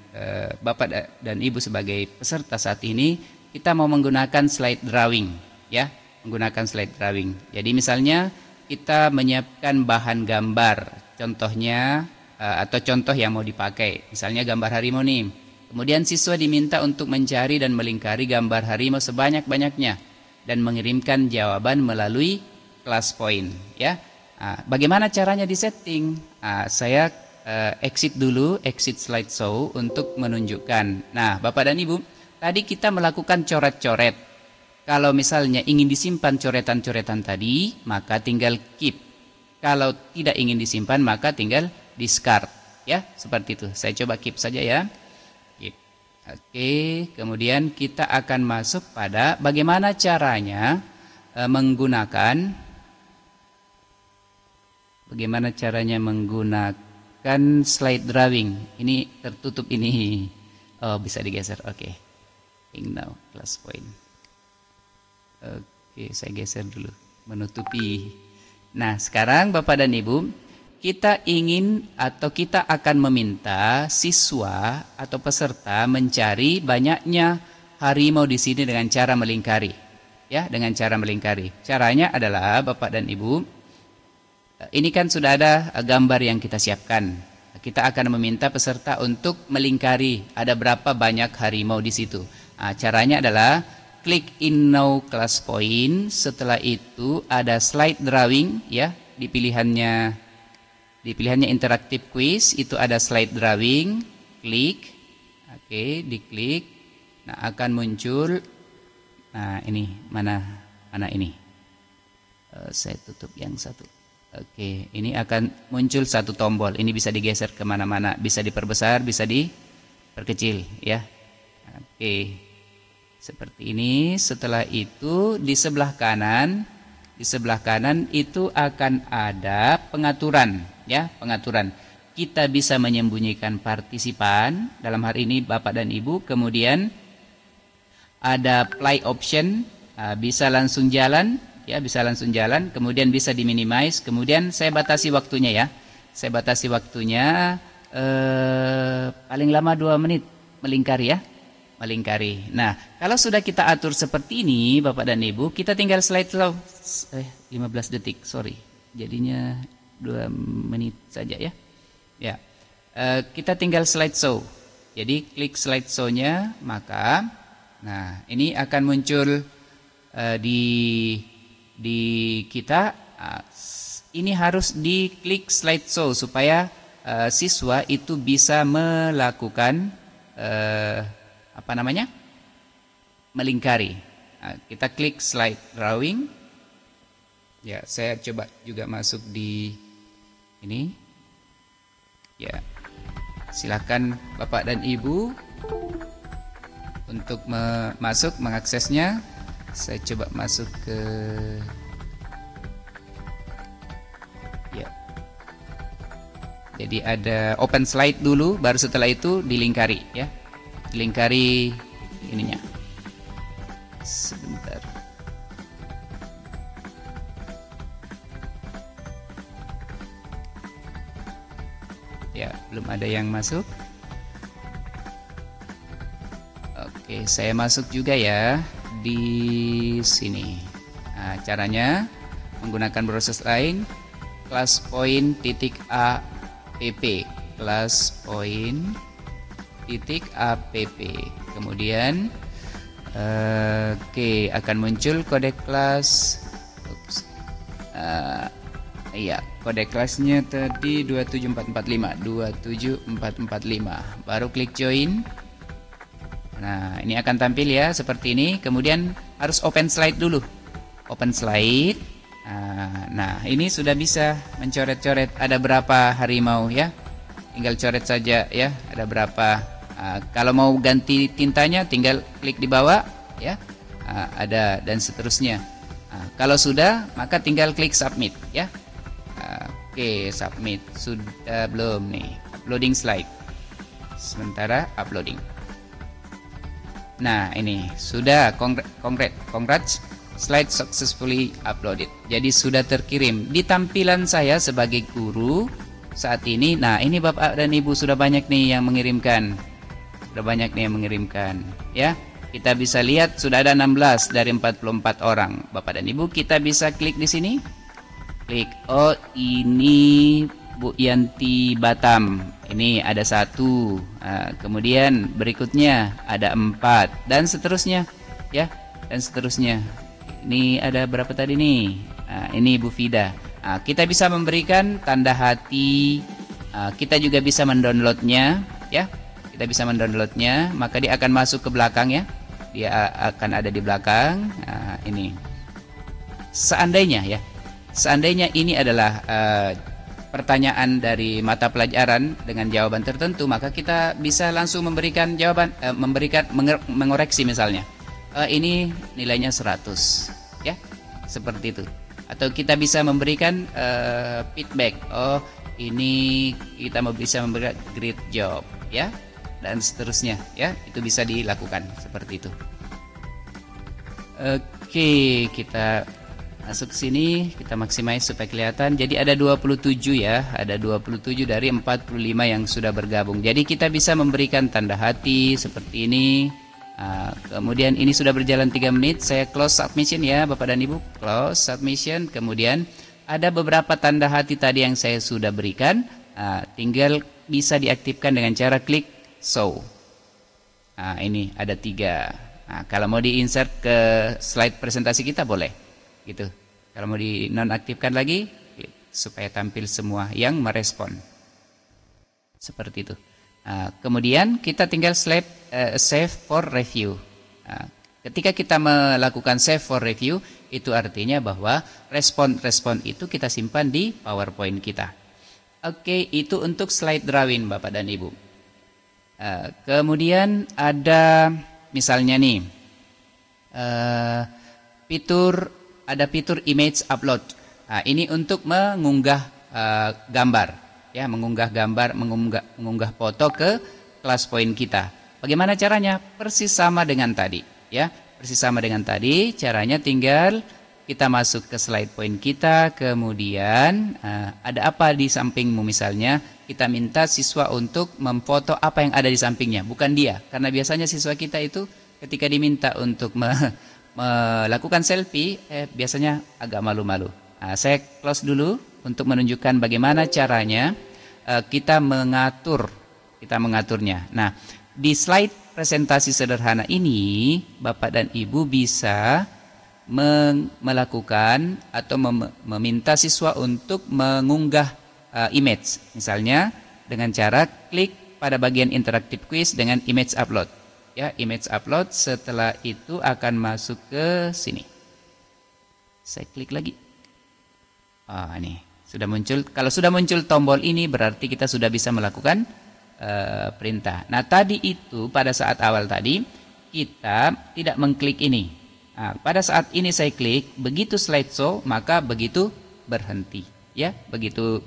Bapak dan Ibu sebagai peserta saat ini, kita mau menggunakan slide drawing, ya, menggunakan slide drawing. Jadi misalnya kita menyiapkan bahan gambar, contohnya atau contoh yang mau dipakai, misalnya gambar harimau nih. Kemudian siswa diminta untuk mencari dan melingkari gambar harimau sebanyak-banyaknya dan mengirimkan jawaban melalui class point. Ya, bagaimana caranya disetting? Saya exit dulu, exit slideshow untuk menunjukkan. Nah, Bapak dan Ibu, tadi kita melakukan coret-coret. Kalau misalnya ingin disimpan coretan-coretan tadi, maka tinggal keep. Kalau tidak ingin disimpan, maka tinggal discard. Ya, seperti itu. Saya coba keep saja ya. Oke, kemudian kita akan masuk pada bagaimana caranya menggunakan slide drawing. Ini tertutup ini. Oh, bisa digeser. Oke. Now class point. Oke, saya geser dulu. Menutupi. Nah, sekarang Bapak dan Ibu, kita ingin atau kita akan meminta siswa atau peserta mencari banyaknya harimau di sini dengan cara melingkari. Ya, dengan cara melingkari. Caranya adalah Bapak dan Ibu, ini kan sudah ada gambar yang kita siapkan. Kita akan meminta peserta untuk melingkari ada berapa banyak harimau di situ. Caranya adalah klik in now class point. Setelah itu ada slide drawing ya, di pilihannya interaktif quiz itu ada slide drawing, klik, oke, diklik, nah akan muncul, nah ini mana ini, saya tutup yang satu, oke, ini akan muncul satu tombol, ini bisa digeser kemana-mana, bisa diperbesar, bisa diperkecil, ya, oke, seperti ini. Setelah itu di sebelah kanan itu akan ada pengaturan. Ya, pengaturan. Kita bisa menyembunyikan partisipan, dalam hal ini Bapak dan Ibu. Kemudian ada play option, bisa langsung jalan, ya, bisa langsung jalan. Kemudian bisa diminimize. Kemudian saya batasi waktunya ya. Saya batasi waktunya paling lama 2 menit melingkari ya, melingkari. Nah, kalau sudah kita atur seperti ini Bapak dan Ibu, kita tinggal slide slow. 15 detik, sorry. Jadinya 2 menit saja ya. Ya, kita tinggal slideshow. Jadi klik slideshow-nya, maka, nah ini akan muncul di kita. Ini harus diklik slideshow supaya siswa itu bisa melakukan melingkari. Kita klik slide drawing. Ya, saya coba juga masuk di ini. Ya, silakan Bapak dan Ibu untuk mengaksesnya. Saya coba masuk ke, ya, Jadi ada open slide dulu, baru setelah itu dilingkari ya. Dilingkari ininya. Sebentar. Ya, belum ada yang masuk. Oke, saya masuk juga ya di sini. Nah, caranya menggunakan proses lain, class point titik app, class point titik app. Kemudian oke, akan muncul kode kelas. Iya, kode kelasnya tadi 27445. Baru klik join. Nah, ini akan tampil ya seperti ini. Kemudian harus open slide dulu. Open slide. Nah, ini sudah bisa mencoret-coret ada berapa harimau ya. Tinggal coret saja ya, ada berapa. Kalau mau ganti tintanya tinggal klik di bawah ya. Ada dan seterusnya. Kalau sudah, maka tinggal klik submit ya. Oke, submit. Sudah belum nih? Uploading slide. Sementara uploading. Nah, ini sudah. Congrats. Slide successfully uploaded. Jadi sudah terkirim di tampilan saya sebagai guru saat ini. Nah, ini Bapak dan Ibu sudah banyak nih yang mengirimkan. Ya. Kita bisa lihat sudah ada 16 dari 44 orang. Bapak dan Ibu, kita bisa klik di sini. Klik, oh ini Bu Yanti Batam. Ini ada 1. Kemudian berikutnya ada 4 dan seterusnya ya, dan seterusnya. Ini ada berapa tadi nih? Ini Bu Fida. Kita bisa memberikan tanda hati. Kita juga bisa mendownloadnya ya. Kita bisa mendownloadnya, maka dia akan masuk ke belakang ya. Dia akan ada di belakang. Ini seandainya ini adalah pertanyaan dari mata pelajaran dengan jawaban tertentu, maka kita bisa langsung memberikan jawaban, mengoreksi misalnya. Ini nilainya 100 ya, seperti itu. Atau kita bisa memberikan feedback. Oh, ini kita bisa memberikan great job ya, dan seterusnya ya. Itu bisa dilakukan seperti itu. Oke, kita masuk sini, kita maximize supaya kelihatan. Jadi ada 27 ya, ada 27 dari 45 yang sudah bergabung. Jadi kita bisa memberikan tanda hati seperti ini. Kemudian ini sudah berjalan 3 menit. Saya close submission ya Bapak dan Ibu. Close submission. Kemudian ada beberapa tanda hati tadi yang saya sudah berikan. Tinggal bisa diaktifkan dengan cara klik show. Ini ada 3. Kalau mau diinsert ke slide presentasi kita boleh gitu. Kalau mau dinonaktifkan lagi supaya tampil semua yang merespon. Seperti itu. Kemudian kita tinggal save for review. Ketika kita melakukan save for review, itu artinya bahwa respon-respon itu kita simpan di PowerPoint kita. Oke, itu untuk slide drawing Bapak dan Ibu. Kemudian ada misalnya nih ada fitur image upload. Ini untuk mengunggah gambar ya, mengunggah foto ke class point kita. Bagaimana caranya? Persis sama dengan tadi ya, persis sama dengan tadi. Caranya tinggal kita masuk ke slide point kita, kemudian ada apa di sampingmu misalnya, kita minta siswa untuk memfoto apa yang ada di sampingnya, bukan dia. Karena biasanya siswa kita itu ketika diminta untuk melakukan selfie, biasanya agak malu-malu. Saya close dulu untuk menunjukkan bagaimana caranya kita mengaturnya. Nah, di slide presentasi sederhana ini, Bapak dan Ibu bisa melakukan atau meminta siswa untuk mengunggah image, misalnya dengan cara klik pada bagian interactive quiz dengan image upload ya, image upload. Setelah itu akan masuk ke sini, saya klik lagi. Ini sudah muncul. Kalau sudah muncul tombol ini berarti kita sudah bisa melakukan perintah. Nah, tadi itu pada saat awal tadi kita tidak mengklik ini. Pada saat ini saya klik, begitu slideshow maka begitu berhenti ya, begitu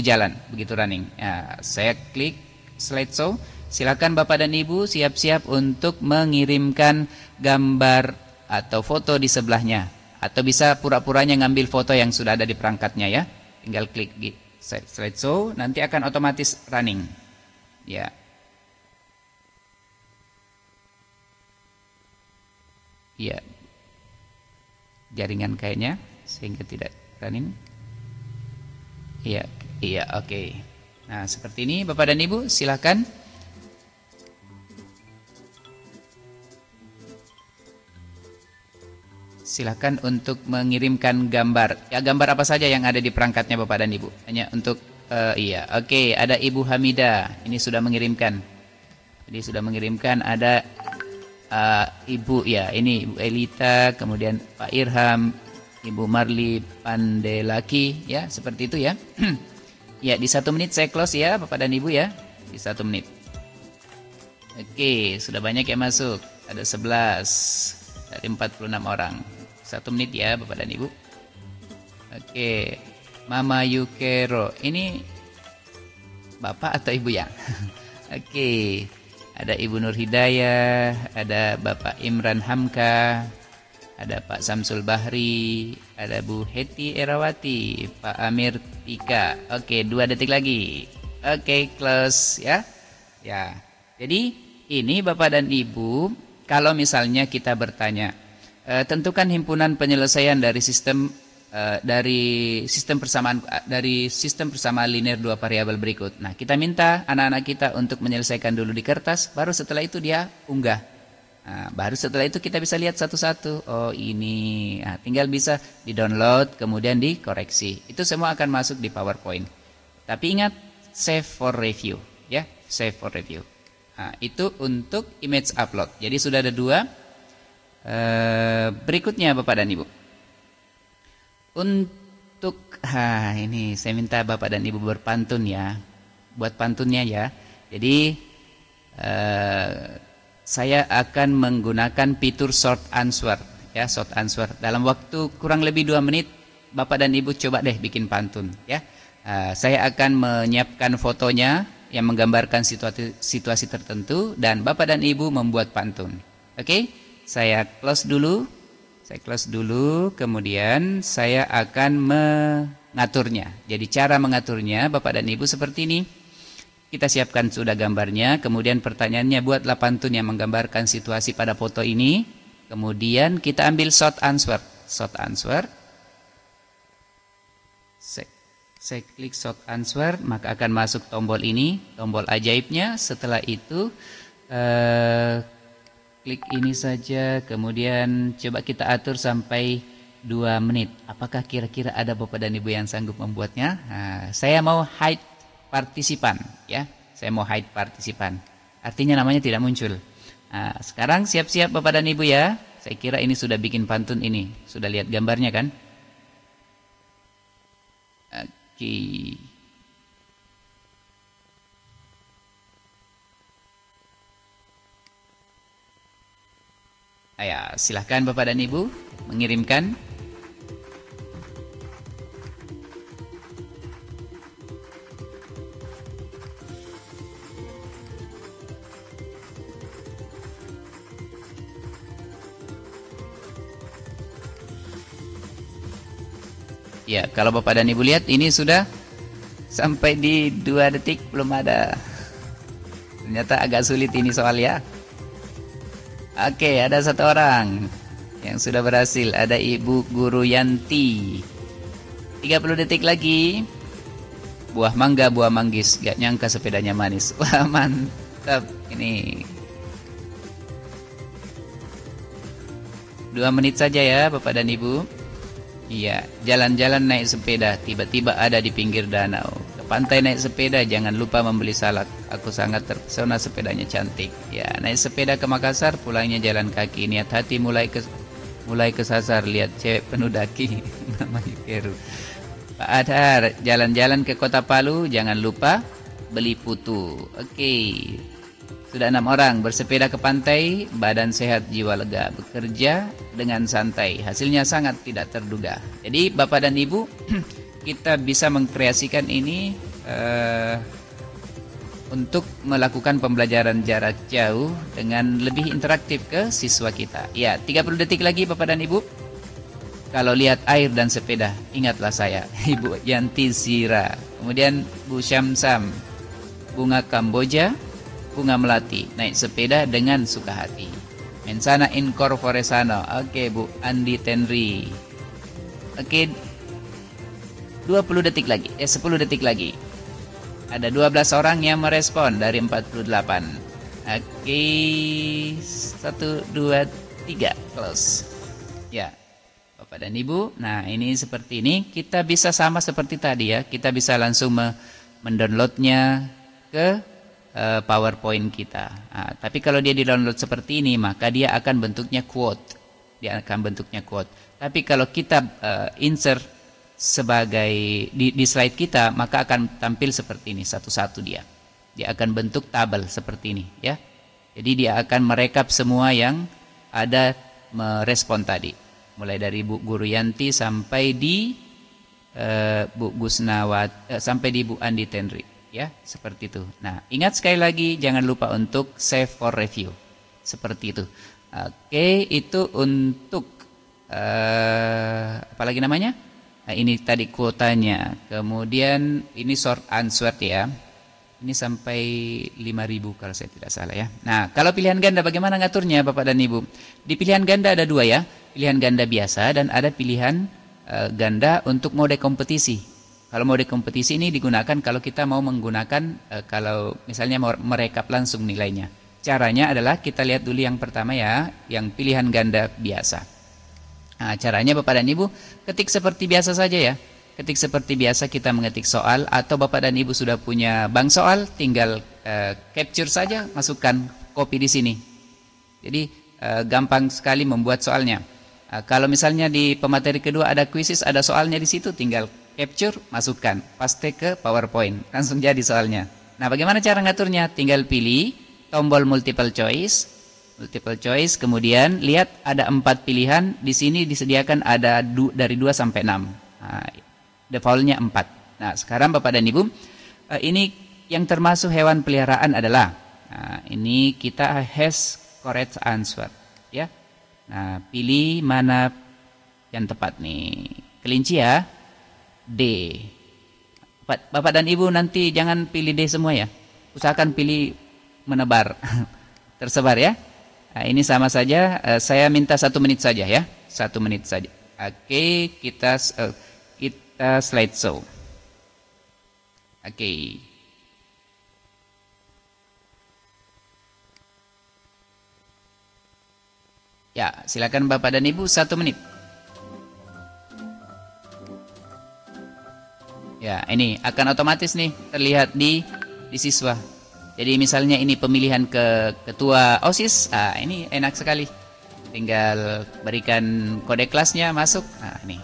jalan, begitu running. Ya, saya klik slideshow. Silakan Bapak dan Ibu siap-siap untuk mengirimkan gambar atau foto di sebelahnya, atau bisa pura-puranya ngambil foto yang sudah ada di perangkatnya ya. Tinggal klik slideshow, nanti akan otomatis running. Ya. Iya. Jaringan kayaknya sehingga tidak running. Iya, oke. Nah, seperti ini Bapak dan Ibu, silakan. Silakan untuk mengirimkan gambar. Ya, gambar apa saja yang ada di perangkatnya Bapak dan Ibu. Hanya untuk oke, ada Ibu Hamida. Ini sudah mengirimkan. Jadi sudah mengirimkan, ada Ibu ya, ini Ibu Elita, kemudian Pak Irham, Ibu Marli Pandelaki ya, seperti itu ya. Ya, di 1 menit saya close ya Bapak dan Ibu ya. Di 1 menit. Oke, sudah banyak yang masuk. Ada 11 dari 46 orang. 1 menit ya Bapak dan Ibu. Oke, Mama Yukero. Ini Bapak atau Ibu ya? Oke, ada Ibu Nur Hidayah, ada Bapak Imran Hamka, ada Pak Samsul Bahri, ada Bu Heti Erawati, Pak Amir Tika. Oke, 2 detik lagi. Oke, close ya. Ya. Jadi ini Bapak dan Ibu, kalau misalnya kita bertanya, tentukan himpunan penyelesaian dari sistem persamaan linear 2 variabel berikut. Nah, kita minta anak-anak kita untuk menyelesaikan dulu di kertas, baru setelah itu dia unggah. Nah, baru setelah itu kita bisa lihat satu-satu. Oh, ini. Nah, tinggal bisa di-download, kemudian dikoreksi. Itu semua akan masuk di PowerPoint. Tapi ingat, save for review, ya, save for review. Nah, itu untuk image upload. Jadi sudah ada 2. Berikutnya Bapak dan Ibu, untuk ini saya minta Bapak dan Ibu berpantun ya, buat pantunnya ya. Jadi saya akan menggunakan fitur short answer ya, short answer. Dalam waktu kurang lebih 2 menit Bapak dan Ibu coba deh bikin pantun ya. Saya akan menyiapkan fotonya yang menggambarkan situasi tertentu, dan Bapak dan Ibu membuat pantun. Oke? Saya close dulu, kemudian saya akan mengaturnya. Jadi cara mengaturnya Bapak dan Ibu seperti ini. Kita siapkan sudah gambarnya, kemudian pertanyaannya, buatlah pantun yang menggambarkan situasi pada foto ini. Kemudian kita ambil short answer. Saya klik short answer, maka akan masuk tombol ini, tombol ajaibnya. Setelah itu klik ini saja, kemudian coba kita atur sampai 2 menit. Apakah kira-kira ada Bapak dan Ibu yang sanggup membuatnya? Nah, saya mau hide partisipan ya. Saya mau hide partisipan. Artinya namanya tidak muncul. Nah, sekarang siap-siap Bapak dan Ibu ya. Saya kira ini sudah bikin pantun ini. Sudah lihat gambarnya kan? Oke. Ya, silahkan Bapak dan Ibu mengirimkan. Ya, kalau Bapak dan Ibu lihat ini sudah sampai di 2 detik belum ada. Ternyata agak sulit ini soal ya. Oke, ada 1 orang yang sudah berhasil. Ada Ibu Guru Yanti. 30 detik lagi. Buah mangga, buah manggis. Gak nyangka sepedanya manis. Wah, mantap. Ini 2 menit saja ya Bapak dan Ibu. Iya, jalan-jalan naik sepeda, tiba-tiba ada di pinggir danau. Ke pantai naik sepeda, jangan lupa membeli salad. Aku sangat terpesona, sepedanya cantik. Ya, naik sepeda ke Makassar, pulangnya jalan kaki. Niat hati mulai kesasar, lihat cewek penuh daki. Namanya Keru. Pak Adhar, jalan-jalan ke Kota Palu, jangan lupa beli putu. Oke. Sudah 6 orang bersepeda ke pantai, badan sehat, jiwa lega, bekerja dengan santai. Hasilnya sangat tidak terduga. Jadi Bapak dan Ibu, kita bisa mengkreasikan ini untuk melakukan pembelajaran jarak jauh dengan lebih interaktif ke siswa kita. Ya, 30 detik lagi Bapak dan Ibu. Kalau lihat air dan sepeda, ingatlah saya, Ibu Yanti Zira. Kemudian Bu Syamsam, bunga Kamboja, bunga melati, naik sepeda dengan suka hati. Mensana incorpore sano. Oke, Bu Andi Tenri. Oke, 20 detik lagi, 10 detik lagi. Ada 12 orang yang merespon dari 48. Oke, 1, 2, 3, close. Ya, Bapak dan Ibu. Nah, ini seperti ini. Kita bisa sama seperti tadi ya. Kita bisa langsung mendownloadnya ke PowerPoint kita. Nah, tapi kalau dia di-download seperti ini, maka dia akan bentuknya quote. Dia akan bentuknya quote. Tapi kalau kita insert sebagai di slide kita, maka akan tampil seperti ini satu-satu dia akan bentuk tabel seperti ini ya. Jadi dia akan merekap semua yang ada merespon tadi, mulai dari Bu Guru Yanti sampai di Bu Gusnawat sampai di Bu Andi Tenri ya, seperti itu. Nah, ingat sekali lagi jangan lupa untuk save for review seperti itu. Oke, itu untuk apalagi namanya? Nah, ini tadi kuotanya. Kemudian ini short answer ya. Ini sampai 5.000 kalau saya tidak salah ya. Nah, kalau pilihan ganda bagaimana ngaturnya Bapak dan Ibu? Di pilihan ganda ada 2 ya. Pilihan ganda biasa dan ada pilihan ganda untuk mode kompetisi. Kalau mode kompetisi ini digunakan kalau kita mau menggunakan kalau misalnya mau merekap langsung nilainya. Caranya adalah kita lihat dulu yang pertama ya, yang pilihan ganda biasa. Nah, caranya Bapak dan Ibu ketik seperti biasa saja ya. Ketik seperti biasa kita mengetik soal, atau Bapak dan Ibu sudah punya bank soal, tinggal capture saja, masukkan copy di sini. Jadi gampang sekali membuat soalnya. Kalau misalnya di pemateri kedua ada quizzes, ada soalnya di situ, tinggal capture, masukkan, paste ke PowerPoint, langsung jadi soalnya. Nah, bagaimana cara ngaturnya? Tinggal pilih tombol multiple choice, kemudian lihat ada 4 pilihan. Di sini disediakan ada dari 2 sampai 6. Nah, defaultnya 4. Nah, sekarang Bapak dan Ibu, ini yang termasuk hewan peliharaan adalah, nah, ini kita has correct answer ya. Nah, pilih mana yang tepat nih. Kelinci ya, D. Bapak dan Ibu nanti jangan pilih D semua ya. Usahakan pilih menebar, tersebar ya. Nah, ini sama saja, saya minta 1 menit saja ya, 1 menit saja. Oke, kita slideshow. Oke. Ya, silakan Bapak dan Ibu 1 menit. Ya, ini akan otomatis nih terlihat di siswa. Jadi misalnya ini pemilihan ke ketua OSIS, ini enak sekali. Tinggal berikan kode kelasnya, masuk. Nah, ini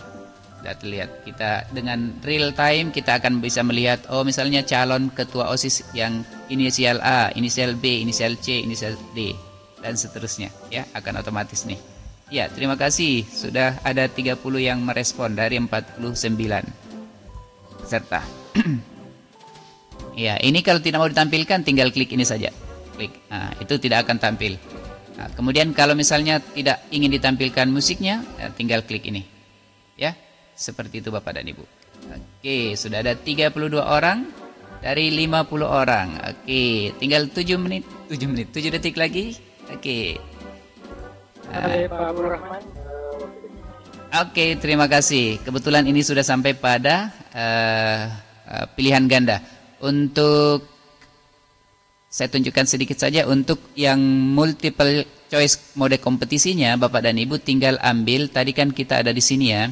sudah terlihat. Kita dengan real time kita akan bisa melihat, oh misalnya calon ketua OSIS yang inisial A, inisial B, inisial C, inisial D, dan seterusnya. Ya, akan otomatis nih. Ya, terima kasih. Sudah ada 30 yang merespon dari 49 peserta. Ya, ini kalau tidak mau ditampilkan tinggal klik ini saja. Klik. Nah, itu tidak akan tampil. Nah, kemudian kalau misalnya tidak ingin ditampilkan musiknya, tinggal klik ini. Ya, seperti itu Bapak dan Ibu. Oke, sudah ada 32 orang dari 50 orang. Oke, tinggal 7 detik lagi. Oke. Oke, terima kasih. Kebetulan ini sudah sampai pada pilihan ganda. Untuk saya tunjukkan sedikit saja untuk yang multiple choice mode kompetisinya, Bapak dan Ibu tinggal ambil, tadi kan kita ada di sini ya,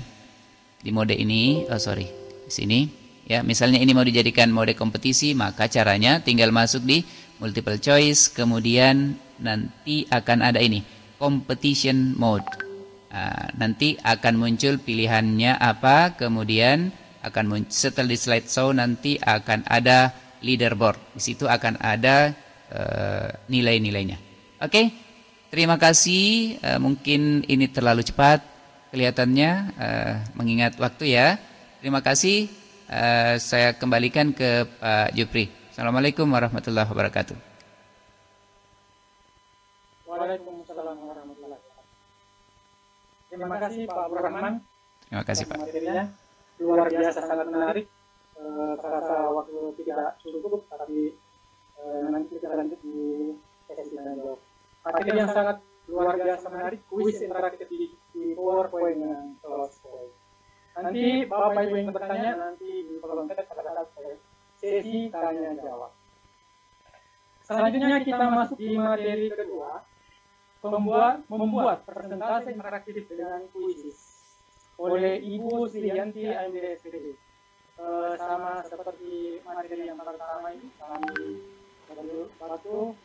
di mode ini, di sini ya. Misalnya ini mau dijadikan mode kompetisi, maka caranya tinggal masuk di multiple choice, kemudian nanti akan ada ini competition mode. Nanti akan muncul pilihannya apa, kemudian akan setelah di slideshow nanti akan ada leaderboard. Di situ akan ada nilai-nilainya. Oke, terima kasih. Mungkin ini terlalu cepat kelihatannya, mengingat waktu ya. Terima kasih. Saya kembalikan ke Pak Jupri. Assalamualaikum warahmatullahi wabarakatuh. Waalaikumsalam warahmatullahi wabarakatuh. Terima kasih Pak Abdurrahman. Terima kasih Pak. Materinya luar biasa, sangat menarik. Rasa waktu tidak cukup, tapi nanti kita lanjut di sesi tanya jawab. Materi yang sangat luar biasa menarik, kuis interaktif di PowerPoint dengan PowerPoint. Nanti Bapak Ibu yang bertanya nanti di kolom chat pada saat sesi tanya jawab. Selanjutnya kita masuk di materi kedua, membuat presentasi interaktif dengan kuis oleh Ibu Sriyanti AMD-SPD. Sama seperti materi yang pertama ini, kami satu